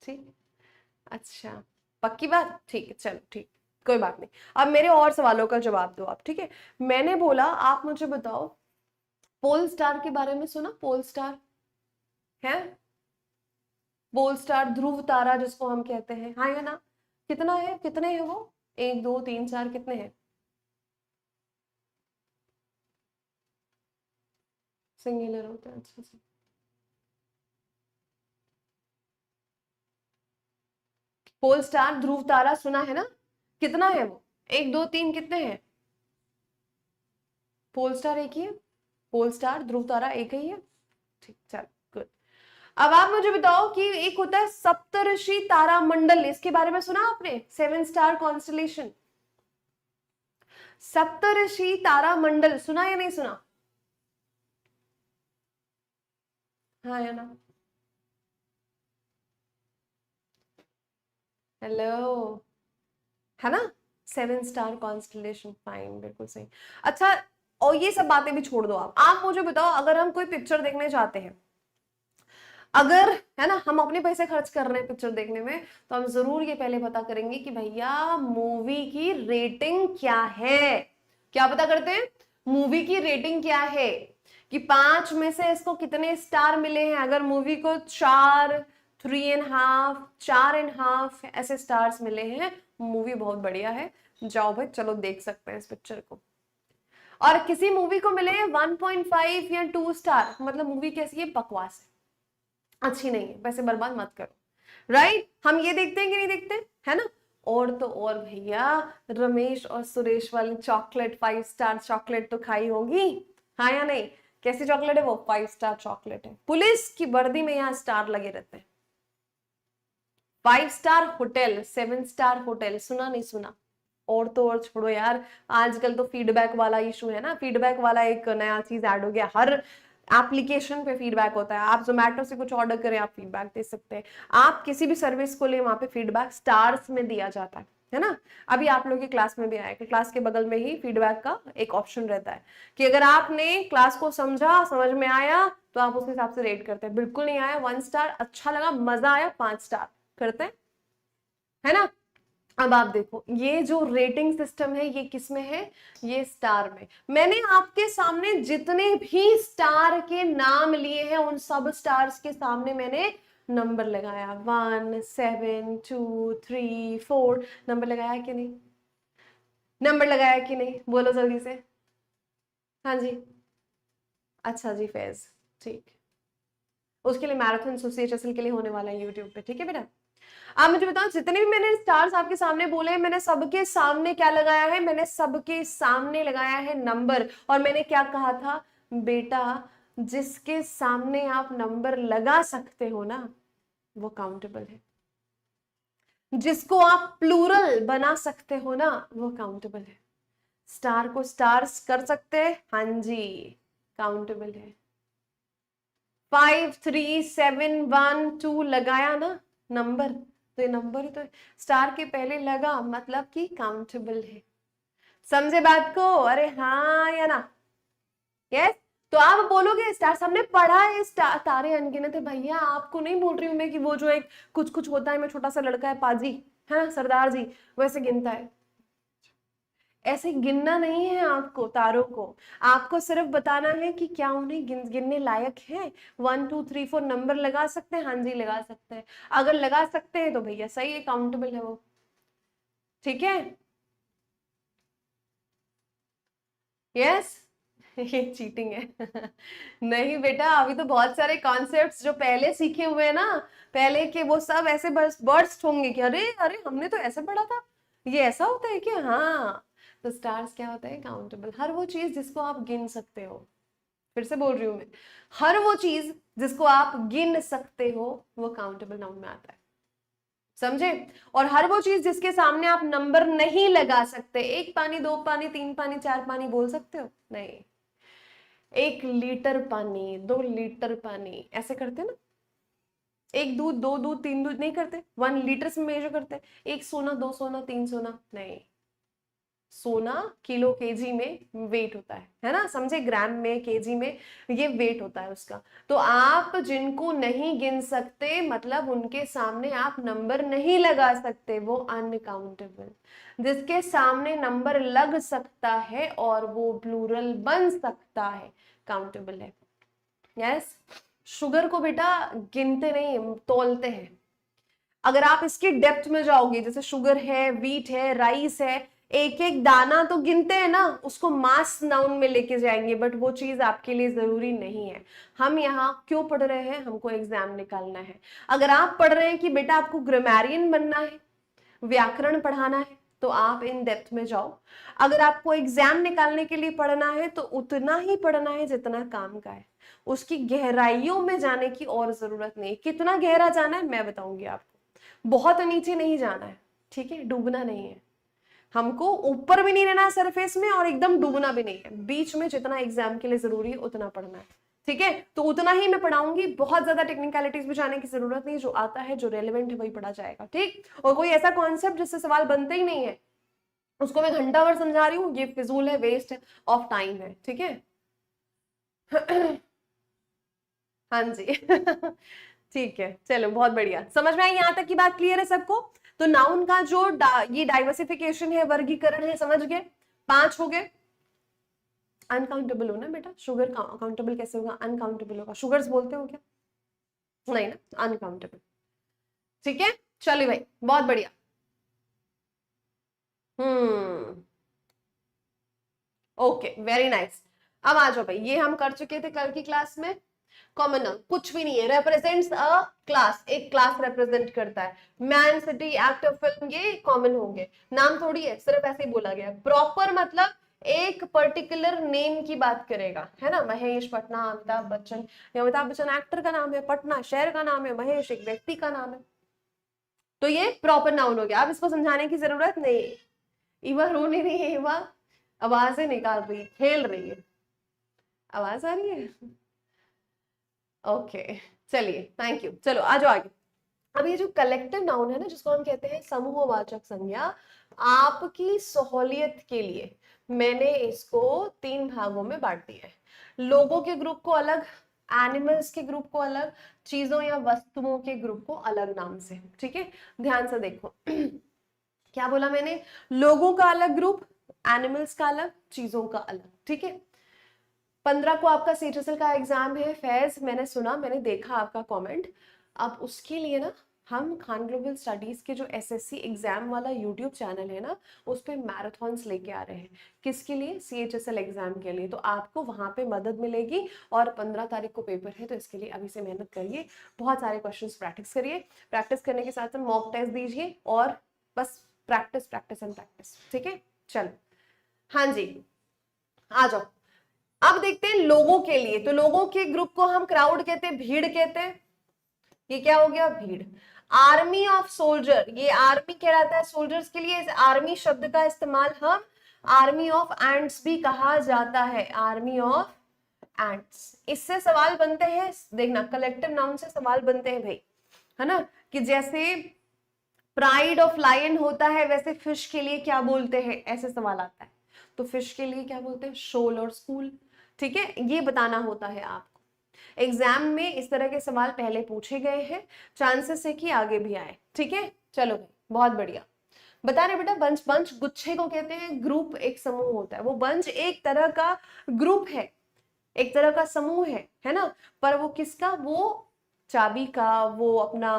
ठीक। अच्छा, पक्की बात, ठीक है, चलो ठीक, कोई बात नहीं। अब मेरे और सवालों का जवाब दो आप, ठीक है। मैंने बोला आप मुझे बताओ, पोल स्टार के बारे में सुना, पोल स्टार है, पोल स्टार ध्रुव तारा जिसको हम कहते हैं, हाँ या ना। कितना है, कितने हैं वो, एक दो तीन चार, कितने हैं, सिंगुलर होते हैं, अच्छा अच्छा। पोल स्टार ध्रुव तारा सुना है ना, कितना है वो, एक दो तीन, कितने हैं। पोल स्टार एक ही है, पोल स्टार ध्रुव तारा एक ही है, ठीक, चलो गुड। अब आप मुझे बताओ कि एक होता है सप्तऋषि तारा मंडल, इसके बारे में सुना आपने, सेवन स्टार कॉन्स्टलेशन, सप्तऋषि तारा मंडल सुना या नहीं सुना, हाँ या ना। हेलो, है ना, सेवन स्टार कॉन्स्टलेशन, फाइन, बिल्कुल सही। अच्छा, और ये सब बातें भी छोड़ दो, आप मुझे बताओ, अगर हम कोई पिक्चर देखने जाते हैं, अगर, है ना, हम अपने पैसे खर्च कर रहे हैं पिक्चर देखने में, तो हम जरूर ये पहले पता करेंगे कि भैया मूवी की रेटिंग क्या है। क्या पता करते हैं, मूवी की रेटिंग क्या है, कि 5 में से इसको कितने स्टार मिले हैं। अगर मूवी को 4, 3.5, 4.5 ऐसे स्टार्स मिले हैं, मूवी बहुत बढ़िया है, जाओ भाई चलो देख सकते हैं इस पिक्चर को। और किसी मूवी को मिले 1.5 या 2 स्टार, मतलब मूवी कैसी है, बकवास है, अच्छी नहीं है, पैसे बर्बाद मत करो, राइट। हम ये देखते हैं कि नहीं देखते, है ना। और तो और भैया, रमेश और सुरेश वाली चॉकलेट, 5 स्टार चॉकलेट तो खाई होगी, हाँ या नहीं। कैसी चॉकलेट है वो, 5 स्टार चॉकलेट है, पुलिस की वर्दी में यहाँ स्टार लगे रहते हैं। 5 स्टार होटल, 7 स्टार होटल, सुना नहीं सुना। और तो और छोड़ो यार, आजकल तो फीडबैक वाला इशू है ना, फीडबैक वाला एक नया चीज ऐड हो गया, हर एप्लीकेशन पे फीडबैक होता है। आप जोमेटो से कुछ ऑर्डर करें, आप फीडबैक दे सकते हैं, आप किसी भी सर्विस को ले, वहां पे फीडबैक स्टार्स में दिया जाता है, है ना। अभी आप लोग की क्लास में भी आएगा, क्लास के बगल में ही फीडबैक का एक ऑप्शन रहता है कि अगर आपने क्लास को समझा, समझ में आया, तो आप उस हिसाब से रेट करते हैं। बिल्कुल नहीं आया 1 स्टार, अच्छा लगा, मजा आया 5 स्टार करते हैं, है ना। अब आप देखो ये जो रेटिंग सिस्टम है ये किस में है, ये स्टार में। मैंने आपके सामने जितने भी स्टार के नाम लिए हैं उन सब स्टार्स के सामने मैंने नंबर लगाया, 1 7 2 3 4, नंबर लगाया कि नहीं, नंबर लगाया कि नहीं, बोलो जल्दी से। हाँ जी, अच्छा जी फैज, ठीक, उसके लिए मैराथन एसोसिएशन के लिए होने वाला है यूट्यूब पे, ठीक है बेटा। आप मुझे बताओ जितने भी मैंने स्टार्स आपके सामने बोले हैं, मैंने सबके सामने क्या लगाया है, मैंने सबके सामने लगाया है नंबर। और मैंने क्या कहा था बेटा, जिसके सामने आप नंबर लगा सकते हो ना वो काउंटेबल है, जिसको आप प्लूरल बना सकते हो ना वो काउंटेबल है। स्टार को स्टार्स कर सकते हैं, हाँ जी, काउंटेबल है। 5 3 7 1 2 लगाया ना नंबर, तो ये नंबर ही तो है, स्टार के पहले लगा मतलब कि काउंटेबल है। समझे बात को, अरे हाँ या ना, यस। तो आप बोलोगे स्टार हमने पढ़ा है, स्टार तारे अनगिनत है, भैया आपको नहीं बोल रही हूं मैं कि वो जो एक कुछ कुछ होता है, मैं छोटा सा लड़का है पाजी, है ना, सरदार जी वैसे गिनता है, ऐसे गिनना नहीं है आपको तारों को। आपको सिर्फ बताना है कि क्या उन्हें गिनने लायक है। 1 2 3 4 नंबर लगा सकते हैं, हाँ जी लगा सकते हैं। अगर लगा सकते हैं तो भैया सही है, काउंटेबल है वो, ठीक है, यस। ये चीटिंग है नहीं बेटा, अभी तो बहुत सारे कॉन्सेप्ट्स जो पहले सीखे हुए हैं ना, पहले के, वो सब ऐसे बर्स्ट होंगे कि अरे अरे हमने तो ऐसे पढ़ा था, ये ऐसा होता है क्या, हाँ। तो स्टार्स क्या होता है, काउंटेबल, हर वो चीज जिसको आप गिन सकते हो। फिर से बोल रही हूं मैं, हर वो चीज जिसको आप गिन सकते हो वो काउंटेबल नाउन में आता है, समझे। और हर वो चीज जिसके सामने आप नंबर नहीं लगा सकते, 1 पानी 2 पानी 3 पानी 4 पानी बोल सकते हो, नहीं। 1 लीटर पानी 2 लीटर पानी ऐसे करते ना, 1 दूध 2 दूध 3 दूध नहीं करते, 1 लीटर में मेजर करते, 1 सोना 2 सोना 3 सोना नहीं, सोना किलो केजी में वेट होता है ना, समझे, ग्राम में केजी में ये वेट होता है उसका। तो आप जिनको नहीं गिन सकते मतलब उनके सामने आप नंबर नहीं लगा सकते, वो अनकाउंटेबल। जिसके सामने नंबर लग सकता है और वो प्लूरल बन सकता है, काउंटेबल है, यस। शुगर को बेटा गिनते नहीं, तोलते हैं। अगर आप इसकी डेप्थ में जाओगे, जैसे शुगर है, व्हीट है, राइस है, एक एक दाना तो गिनते हैं ना, उसको मास नाउन में लेके जाएंगे, बट वो चीज आपके लिए जरूरी नहीं है। हम यहाँ क्यों पढ़ रहे हैं, हमको एग्जाम निकालना है। अगर आप पढ़ रहे हैं कि बेटा आपको ग्रामेरियन बनना है, व्याकरण पढ़ाना है, तो आप इन डेप्थ में जाओ। अगर आपको एग्जाम निकालने के लिए पढ़ना है तो उतना ही पढ़ना है जितना काम का है, उसकी गहराइयों में जाने की और जरूरत नहीं। कितना गहरा जाना है मैं बताऊंगी आपको, बहुत नीचे नहीं जाना है, ठीक है, डूबना नहीं है, हमको ऊपर भी नहीं रहना सरफेस में और एकदम डूबना भी नहीं है, बीच में जितना एग्जाम के लिए जरूरी है उतना पढ़ना है, ठीक है। तो उतना ही मैं पढ़ाऊंगी, बहुत ज्यादा टेक्निकलिटीज में जाने की जरूरत नहीं, जो आता है जो रेलेवेंट है वही पढ़ा जाएगा, ठीक। और कोई ऐसा कॉन्सेप्ट जिससे सवाल बनते ही नहीं है उसको मैं घंटा भर समझा रही हूँ, ये फिजूल है, वेस्ट ऑफ टाइम है, ठीक है हाँ जी ठीक है, चलो बहुत बढ़िया, समझ में आई यहाँ तक की बात, क्लियर है सबको। तो नाउन का जो ये डाइवर्सिफिकेशन है, वर्गीकरण है, समझ गए, 5 हो गए। अनकाउंटेबल हो ना बेटा, शुगर काउंटेबल कैसे होगा, अनकाउंटेबल होगा, शुगर्स बोलते हो क्या, नहीं ना, अनकाउंटेबल, ठीक है। चलिए भाई बहुत बढ़िया। Okay very nice. अब आ जाओ भाई, ये हम कर चुके थे कल की क्लास में। कॉमन नाउन कुछ भी नहीं है, रेप्रेजेंट्स अ क्लास, एक क्लास रिप्रेजेंट करता है। मैन, सिटी, एक्टर, फिल्म, ये कॉमन होंगे, नाम थोड़ी है, सिर्फ ऐसे ही बोला गया। प्रॉपर मतलब एक पर्टिकुलर नेम की बात करेगा, है ना, महेश पटना, अमिताभ बच्चन, या अमिताभ बच्चन एक्टर का नाम है, पटना शहर का नाम है, महेश एक व्यक्ति का नाम है, तो ये प्रॉपर नाउन हो गया। अब इसको समझाने की जरूरत नहीं। इवा रो नहीं रही है, इवा आवाजें निकाल रही है, खेल रही है, आवाज आ रही है, ओके चलिए थैंक यू, चलो आ जाओ आगे। अब ये जो कलेक्टिव नाउन है ना, जिसको हम कहते हैं समूहवाचक संज्ञा, आपकी सहूलियत के लिए मैंने इसको 3 भागों में बांट दिया है। लोगों के ग्रुप को अलग, एनिमल्स के ग्रुप को अलग, चीजों या वस्तुओं के ग्रुप को अलग नाम से। ठीक है, ध्यान से देखो क्या बोला मैंने, लोगों का अलग ग्रुप, एनिमल्स का अलग, चीजों का अलग। ठीक है, 15 को आपका सीटीएसएल का एग्जाम है फैज, मैंने सुना, मैंने देखा आपका कमेंट। अब उसके लिए ना हम खान ग्लोबल स्टडीज के जो एसएससी एग्जाम वाला यूट्यूब चैनल है ना, उस पे मैराथन्स लेके आ रहे हैं। किसके लिए? सीएचएसएल एग्जाम के लिए। तो आपको वहां पे मदद मिलेगी, और 15 तारीख को पेपर है, तो इसके लिए अभी से मेहनत करिए, बहुत सारे क्वेश्चंस प्रैक्टिस करिए, प्रैक्टिस करने के साथ साथ मॉक टेस्ट दीजिए, और बस प्रैक्टिस प्रैक्टिस एंड प्रैक्टिस। ठीक है, चलो, हाँ जी, आ जाओ। अब देखते हैं लोगों के लिए। तो लोगों के ग्रुप को हम क्राउड कहते हैं, भीड़ कहते हैं। ये क्या हो गया? भीड़। आर्मी ऑफ सोल्जर, ये आर्मी कहलाता है सोल्जर्स के लिए। इस आर्मी शब्द का इस्तेमाल हम आर्मी ऑफ एंट्स भी कहा जाता है, आर्मी ऑफ एंट्स। इससे सवाल बनते हैं, देखना कलेक्टिव नाउन से सवाल बनते हैं भाई, है ना, कि जैसे प्राइड ऑफ लायन होता है, वैसे फिश के लिए क्या बोलते हैं, ऐसे सवाल आता है। तो फिश के लिए क्या बोलते हैं? शोल और स्कूल। ठीक है, ये बताना होता है आपको। एग्जाम में इस तरह के सवाल पहले पूछे गए हैं, चांसेस है कि आगे भी आए। ठीक है, चलो भाई, बहुत बढ़िया। बता रहे बेटा, बंच, बंच गुच्छे को कहते हैं, ग्रुप एक समूह होता है। वो बंच एक तरह का ग्रुप है, एक तरह का समूह है ना, पर वो किसका? वो चाबी का, वो अपना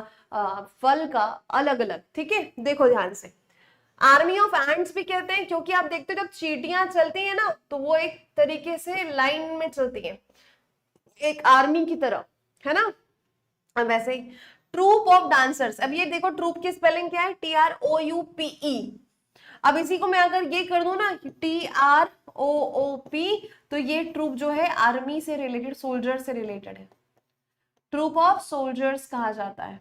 फल का अलग अलग। ठीक है, देखो ध्यान से, आर्मी ऑफ एंट्स भी कहते हैं, क्योंकि आप देखते हो जब चींटियां चलती हैं ना, तो वो एक तरीके से लाइन में चलती हैं, एक आर्मी की तरह, है ना। अब वैसे ही ट्रूप ऑफ डांसर्स, अब ये देखो ट्रूप की स्पेलिंग क्या है? TROUPE। अब इसी को मैं अगर ये कर दूं ना, TROOP, तो ये ट्रूप जो है आर्मी से रिलेटेड, सोल्जर से रिलेटेड है, ट्रूप ऑफ सोल्जर्स कहा जाता है।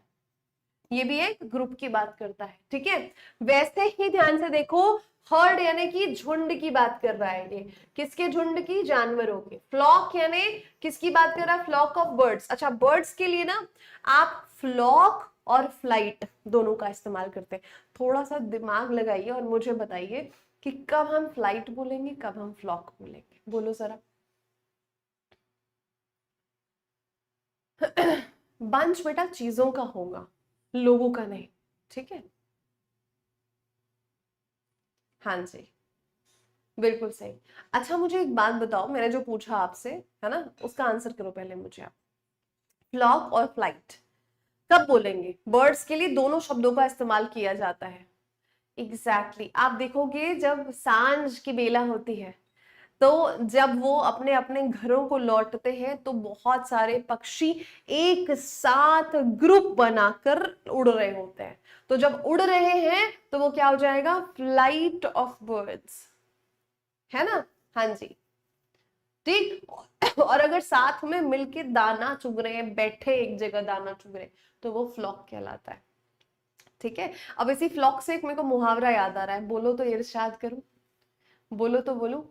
ये भी एक ग्रुप की बात करता है। ठीक है, वैसे ही ध्यान से देखो, हर्ड यानी कि झुंड की बात कर रहा है। ये किसके झुंड की? जानवरों के। फ्लॉक यानी किसकी बात कर रहा है? Flock of birds. अच्छा, बर्ड्स के लिए ना आप फ्लॉक और फ्लाइट दोनों का इस्तेमाल करते हैं। थोड़ा सा दिमाग लगाइए और मुझे बताइए कि कब हम फ्लाइट बोलेंगे, कब हम फ्लॉक बोलेंगे, बोलो जरा। बंच बेटा चीजों का होगा, लोगों का नहीं। ठीक है, हाँ जी, बिल्कुल सही। अच्छा, मुझे एक बात बताओ, मैंने जो पूछा आपसे, है ना, उसका आंसर करो पहले मुझे आप। फ्लॉक और फ्लाइट कब बोलेंगे? बर्ड्स के लिए दोनों शब्दों का इस्तेमाल किया जाता है। Exactly exactly. आप देखोगे जब सांझ की बेला होती है, तो जब वो अपने अपने घरों को लौटते हैं, तो बहुत सारे पक्षी एक साथ ग्रुप बनाकर उड़ रहे होते हैं। तो जब उड़ रहे हैं तो वो क्या हो जाएगा? फ्लाइट ऑफ बर्ड्स, है ना। हाँ जी, ठीक। और अगर साथ में मिलके दाना चुग रहे हैं, बैठे एक जगह दाना चुग रहे हैं, तो वो फ्लॉक कहलाता है। ठीक है, अब इसी फ्लॉक से एक मेरे को मुहावरा याद आ रहा है, बोलो तो इरशाद करूं, बोलो तो बोलूं,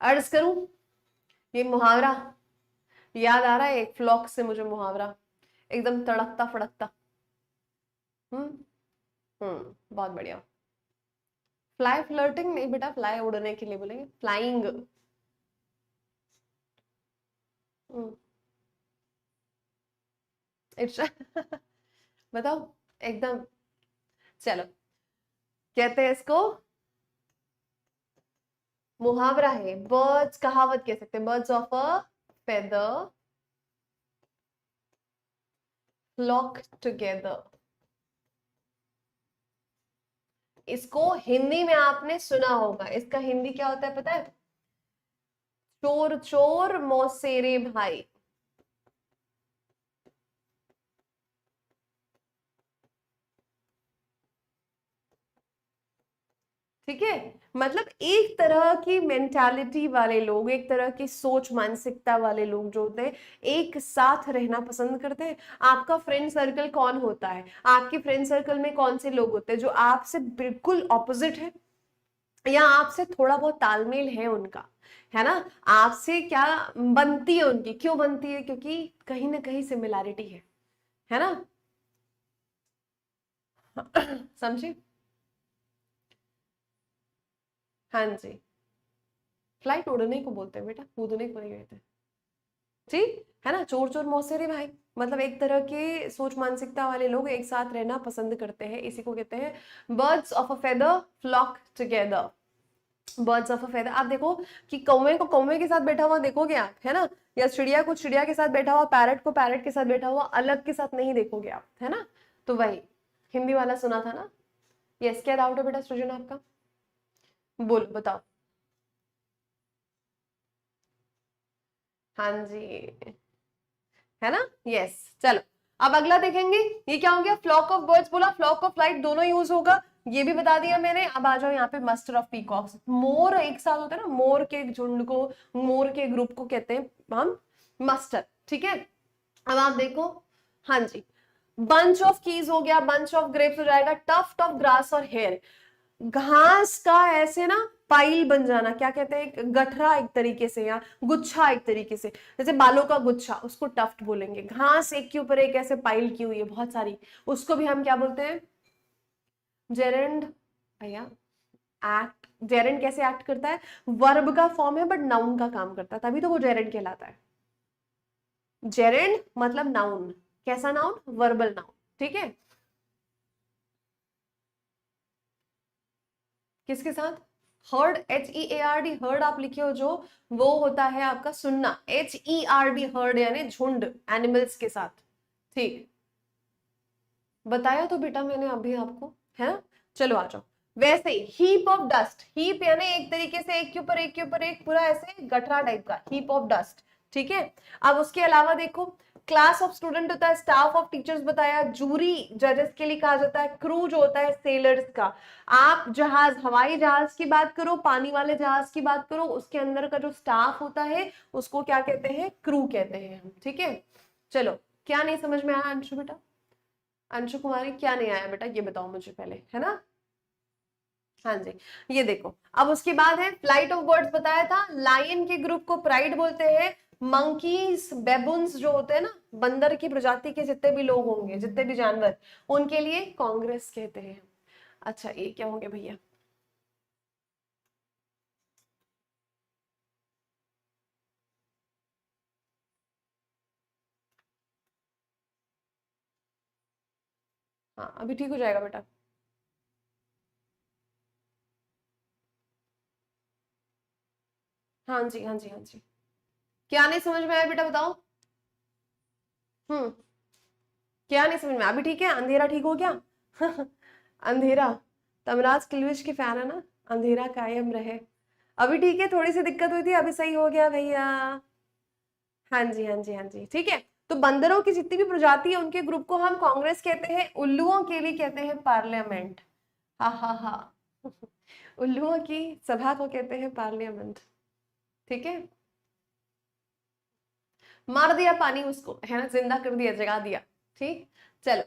अर्ज करूं। ये मुहावरा याद आ रहा है, एक फ्लॉक से मुझे मुहावरा, एकदम तड़कता फड़कता। हम्म बहुत बढ़िया। फ्लाई फ्लर्टिंग नहीं बेटा, फ्लाई उड़ने के लिए बोलेंगे, फ्लाइंग। बताओ, एकदम। चलो, कहते हैं इसको मुहावरा है, बर्ड्स, कहावत कह सकते हैं, birds of a feather flock together. इसको हिंदी में आपने सुना होगा, इसका हिंदी क्या होता है पता है? चोर चोर मौसेरे भाई। ठीक है, मतलब एक तरह की मेंटालिटी वाले लोग, एक तरह की सोच मानसिकता वाले लोग जो होते हैं, एक साथ रहना पसंद करते हैं। आपका फ्रेंड सर्कल कौन होता है? आपके फ्रेंड सर्कल में कौन से लोग होते हैं जो आपसे बिल्कुल ऑपोजिट है, या आपसे थोड़ा बहुत तालमेल है उनका, है ना। आपसे क्या बनती है उनकी, क्यों बनती है? क्योंकि कहीं ना कहीं सिमिलैरिटी है ना। समझी? हाँ जी, फ्लाइट उड़ने को बोलते हैं बेटा, कूदने को नहीं कहते। ठीक है ना, चोर चोर मौसेरे भाई, मतलब एक तरह के सोच मानसिकता वाले लोग एक साथ रहना पसंद करते हैं, इसी को कहते हैं birds of a feather flock together. Birds of a feather, आप देखो कि कौवे को कौवे के साथ बैठा हुआ देखोगे आप, है ना, या चिड़िया को चिड़िया के साथ बैठा हुआ, पैरट को पैरट के साथ बैठा हुआ, अलग के साथ नहीं देखोगे आप, है ना। तो वही हिंदी वाला सुना था ना। यस, क्या डाउट है बेटा सृजन आपका, बोलो बताओ। हाँ जी, है ना। यस, चलो अब अगला देखेंगे, ये क्या हो गया, फ्लॉक ऑफ बर्ड्स बोला, फ्लॉक ऑफ फ्लाइट दोनों यूज होगा, ये भी बता दिया मैंने। अब आ जाओ यहाँ पे मस्टर ऑफ पीकॉक्स, मोर एक साथ होते हैं ना, मोर के झुंड को, मोर के ग्रुप को कहते हैं हम मस्टर, ठीक है। अब आप देखो, हाँ जी, बंच ऑफ कीज हो गया, बंच ऑफ ग्रेप्स हो जाएगा, टफ्ट ऑफ ग्रास और हेयर, घास का ऐसे ना पाइल बन जाना, क्या कहते हैं, एक गठरा एक तरीके से, या गुच्छा एक तरीके से, जैसे बालों का गुच्छा, उसको टफ्ट बोलेंगे। घास एक के ऊपर एक ऐसे पाइल की हुई है बहुत सारी, उसको भी हम क्या बोलते हैं, जेरेंड। भैया एक्ट, जेरेंड कैसे एक्ट करता है, वर्ब का फॉर्म है बट नाउन का काम करता है, तभी तो वो जेरेंड कहलाता है। जेरेंड मतलब नाउन, कैसा नाउन, वर्बल नाउन, ठीक है। किसके साथ, हर्ड, HEARD, हर्ड आप लिखे हो जो, वो होता है आपका सुनना, HERD, हर्ड यानी झुंड, एनिमल्स के साथ, ठीक। बताया तो बेटा मैंने अभी आपको, है ना। चलो आ जाओ, वैसे ही हीप ऑफ डस्ट, हीप यानी एक तरीके से एक के ऊपर एक के ऊपर एक, पूरा ऐसे गठरा टाइप का, हीप ऑफ डस्ट, ठीक है। अब उसके अलावा देखो, क्लास ऑफ स्टूडेंट होता है, स्टाफ ऑफ टीचर्स बताया, जूरी जजेस के लिए कहा जाता है, क्रू जो होता है सेलर्स का। आप जहाज, हवाई जहाज की बात करो, पानी वाले जहाज की बात करो, उसके अंदर का जो स्टाफ होता है उसको क्या कहते हैं, क्रू कहते हैं हम, ठीक है। चलो, क्या नहीं समझ में आया अंशु बेटा, अंशु कुमारी क्या नहीं आया बेटा, ये बताओ मुझे पहले, है ना। हाँ जी, ये देखो, अब उसके बाद है फ्लाइट ऑफ बर्ड्स बताया था, लायन के ग्रुप को प्राइड बोलते हैं, मंकीज बेबुन्स जो होते हैं ना, बंदर की प्रजाति के जितने भी लोग होंगे, जितने भी जानवर, उनके लिए कांग्रेस कहते हैं। अच्छा, ये क्या होंगे भैया, हाँ अभी ठीक हो जाएगा बेटा। हाँ जी, हाँ जी, हाँ जी, क्या नहीं समझ में आया बेटा बताओ। हम्म, क्या नहीं समझ में, अभी ठीक है, अंधेरा ठीक हो गया। अंधेरा, तमराज किलविश के फैन है ना, अंधेरा कायम रहे, अभी ठीक है, थोड़ी सी दिक्कत हुई थी, अभी सही हो गया भैया। हाँ जी, हाँ जी, हाँ जी, ठीक है। तो बंदरों की जितनी भी प्रजाति है उनके ग्रुप को हम कांग्रेस कहते हैं, उल्लुओं के लिए कहते हैं पार्लियामेंट, हा हा हा। उल्लुओं की सभा को कहते हैं पार्लियामेंट, ठीक है। मार दिया पानी उसको, है ना, जिंदा कर दिया, जगा दिया, ठीक। चलो,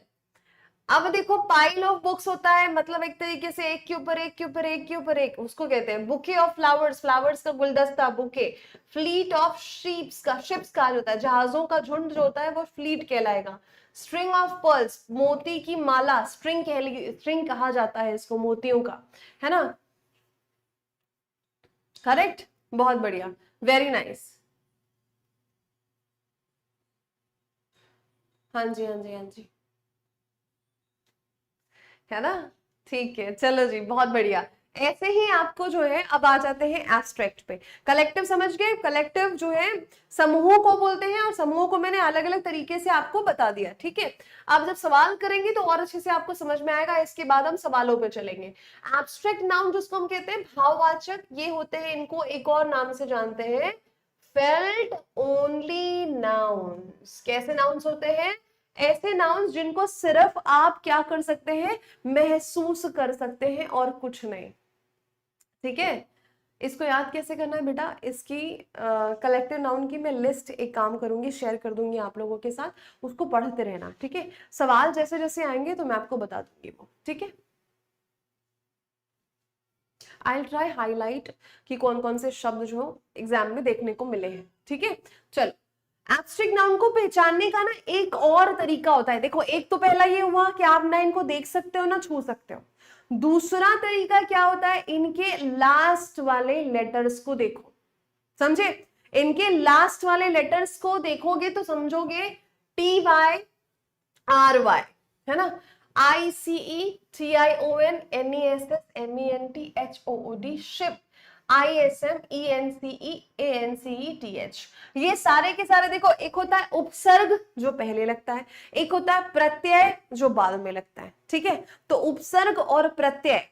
अब देखो, पाइल ऑफ बुक्स होता है, मतलब एक तरीके से एक के ऊपर एक के ऊपर एक के ऊपर एक, उसको कहते हैं बुके ऑफ फ्लावर्स, फ्लावर्स का गुलदस्ता, बुके। फ्लीट ऑफ शीप्स का, शिप्स कहा जाता है, जहाजों का झुंड जो होता है वो फ्लीट कहलाएगा। स्ट्रिंग ऑफ पर्ल्स, मोती की माला, स्ट्रिंग स्ट्रिंग कहा जाता है इसको, मोतियों का, है ना। करेक्ट, बहुत बढ़िया, वेरी नाइस। हाँ जी, हाँ जी, हाँ जी, है ना, ठीक है, चलो जी, बहुत बढ़िया। ऐसे ही आपको जो है, अब आ जाते हैं एब्स्ट्रैक्ट पे। कलेक्टिव समझ गए, कलेक्टिव जो है समूहों को बोलते हैं, और समूहों को मैंने अलग अलग तरीके से आपको बता दिया, ठीक है। आप जब सवाल करेंगे तो और अच्छे से आपको समझ में आएगा, इसके बाद हम सवालों पे चलेंगे। एब्स्ट्रैक्ट नाउन जिसको हम कहते हैं भाववाचक, ये होते हैं, इनको एक और नाम से जानते हैं, फेल्ट ओनली नाउन्स। कैसे नाउन्स होते हैं, ऐसे नाउन्स जिनको सिर्फ आप क्या कर सकते हैं, महसूस कर सकते हैं और कुछ नहीं, ठीक है। इसको याद कैसे करना है बेटा, इसकी कलेक्टिव नाउन की मैं लिस्ट एक काम करूंगी, शेयर कर दूंगी आप लोगों के साथ, उसको पढ़ते रहना, ठीक है। सवाल जैसे जैसे आएंगे तो मैं आपको बता दूंगी वो, ठीक है। आई ट्राई हाईलाइट कि कौन कौन से शब्द जो एग्जाम में देखने को मिले हैं, ठीक है। चलो, एब्स्ट्रैक्ट नाउन को पहचानने का ना एक और तरीका होता है। देखो, एक तो पहला ये हुआ कि आप ना इनको देख सकते हो ना छू सकते हो। दूसरा तरीका क्या होता है, इनके लास्ट वाले लेटर्स को देखो। समझे? इनके लास्ट वाले लेटर्स को देखोगे तो समझोगे TYRY, है ना, ICETIONNESSMENTHOOD, शिप, ISMENCEANCETH। ये सारे के सारे देखो, एक होता है उपसर्ग जो पहले लगता है, एक होता है प्रत्यय जो बाद में लगता है। ठीक है, तो उपसर्ग और प्रत्यय,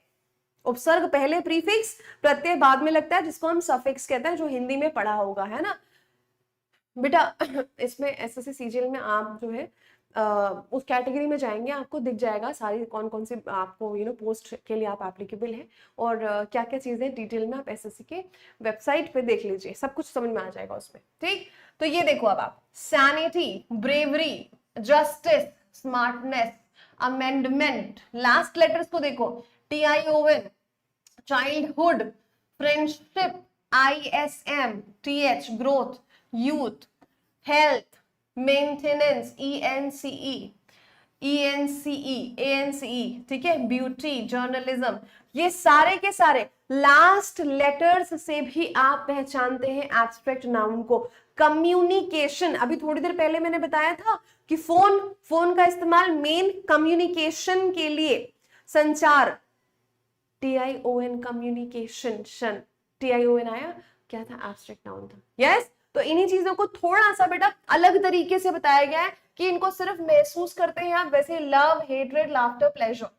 उपसर्ग पहले प्रीफिक्स, प्रत्यय बाद में लगता है, जिसको हम सफिक्स कहते हैं, जो हिंदी में पढ़ा होगा, है ना बेटा। इसमें एसएससी सीजीएल में आप जो है उस कैटेगरी में जाएंगे, आपको दिख जाएगा सारी कौन कौन सी आपको पोस्ट के लिए आप एप्लीकेबल है, और क्या क्या चीजें डिटेल में आप एसएससी के वेबसाइट पे देख लीजिए, सब कुछ समझ में आ जाएगा उसमें। ठीक, तो ये देखो अब आप, sanity, bravery, justice, smartness, amendment, last letters को देखो, TION, childhood, friendship, ISMTH, growth, youth, health, maintenance, ENCE, ठीक है, ब्यूटी, जर्नलिज्म, ये सारे के सारे लास्ट लेटर्स से भी आप पहचानते हैं एब्स्ट्रैक्ट नाउन को। कम्युनिकेशन, अभी थोड़ी देर पहले मैंने बताया था कि फोन का इस्तेमाल मेन कम्युनिकेशन के लिए, संचार, TION, कम्युनिकेशन, TION आया, क्या था, एब्स्ट्रैक्ट नाउन था। यस, तो इन्हीं चीजों को थोड़ा सा बेटा अलग तरीके से बताया गया है कि इनको सिर्फ महसूस करते हैं आप, वैसे लव, हेट्रेड, लाफ्टर, प्लेजर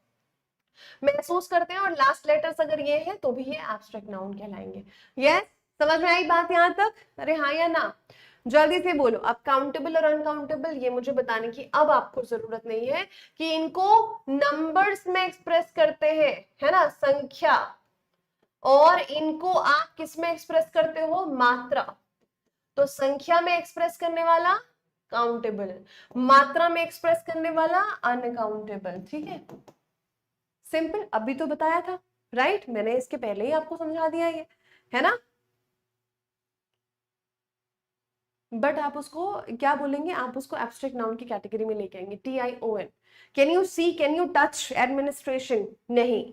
महसूस करते हैं, और लास्ट लेटर्स अगर ये है तो भी ये एब्स्ट्रैक्ट नाउन कहलाएंगे। यस, समझ में आई बात यहां तक? अरे हाँ या ना, जल्दी से बोलो। अब काउंटेबल और अनकाउंटेबल ये मुझे बताने की अब आपको जरूरत नहीं है कि इनको नंबर्स में एक्सप्रेस करते हैं, है ना, संख्या, और इनको आप किस में एक्सप्रेस करते हो, मात्रा। तो संख्या में एक्सप्रेस करने वाला काउंटेबल, मात्रा में एक्सप्रेस करने वाला अनकाउंटेबल। ठीक है, सिंपल, अभी तो बताया था, राइट, मैंने इसके पहले ही आपको समझा दिया ये, है ना। बट आप उसको क्या बोलेंगे, आप उसको एब्स्ट्रैक्ट नाउन की कैटेगरी में लेके आएंगे, TION। Can you see, can you touch, administration, नहीं।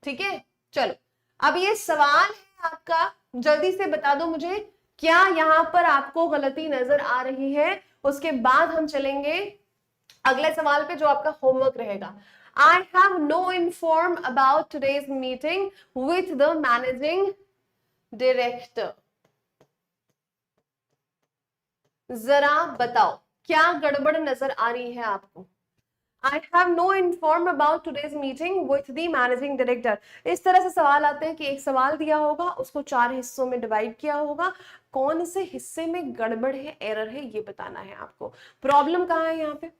ठीक है, चलो अब ये सवाल है आपका, जल्दी से बता दो मुझे क्या यहां पर आपको गलती नजर आ रही है, उसके बाद हम चलेंगे अगले सवाल पे जो आपका होमवर्क रहेगा। I have no inform about today's meeting with the managing director। जरा बताओ क्या गड़बड़ नजर आ रही है आपको। I have no inform about today's meeting with the managing director। इस तरह से सवाल आते हैं कि एक सवाल दिया होगा, उसको 4 हिस्सों में डिवाइड किया होगा, कौन से हिस्से में गड़बड़ है, एरर है, ये बताना है आपको। प्रॉब्लम कहाँ है यहाँ पे,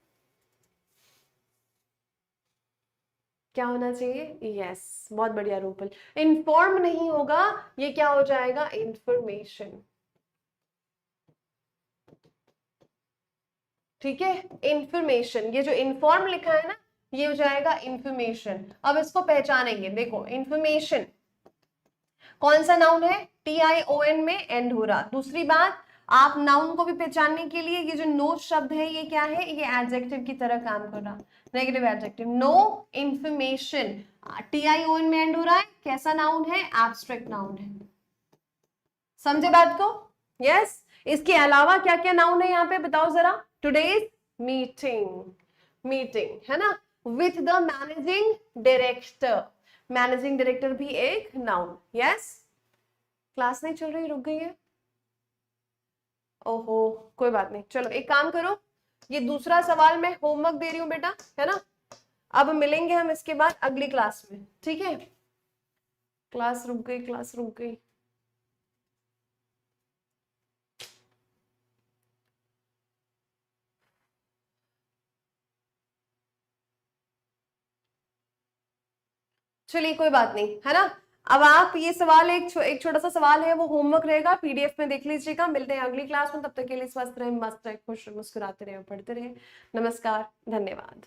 क्या होना चाहिए, यस, बहुत बढ़िया रूपल, इन्फॉर्म नहीं होगा, ये क्या हो जाएगा, इंफॉर्मेशन। ठीक है, इंफॉर्मेशन, ये जो इन्फॉर्म लिखा है ना, ये हो जाएगा इंफॉर्मेशन। अब इसको पहचानेंगे, देखो इंफॉर्मेशन कौन सा नाउन है, TION में एंड हो रहा। दूसरी बात, आप नाउन को भी पहचानने के लिए ये जो नो शब्द है ये क्या है, ये एडजेक्टिव की तरह काम कर रहा, negative adjective. No information, TION में एंड हो रहा है, कैसा नाउन है, एब्स्ट्रैक्ट नाउन है। समझे बात को? यस, इसके अलावा क्या क्या नाउन है यहाँ पे बताओ जरा। टुडेज मीटिंग, मीटिंग है ना, with the managing director, managing director भी एक नाउन। यस, क्लास नहीं चल रही, रुक गई है, ओहो कोई बात नहीं, चलो एक काम करो, ये दूसरा सवाल मैं होमवर्क दे रही हूँ बेटा, है ना। अब मिलेंगे हम इसके बाद अगली क्लास में, ठीक है। क्लास रुक गई, क्लास रुक गई। चलिए कोई बात नहीं, है ना। अब आप ये सवाल एक छोटा सा सवाल है, वो होमवर्क रहेगा, PDF में देख लीजिएगा। मिलते हैं अगली क्लास में, तब तक के लिए स्वस्थ रहे, मस्त रहे, खुश रहे, मुस्कुराते रहे, पढ़ते रहे। नमस्कार, धन्यवाद।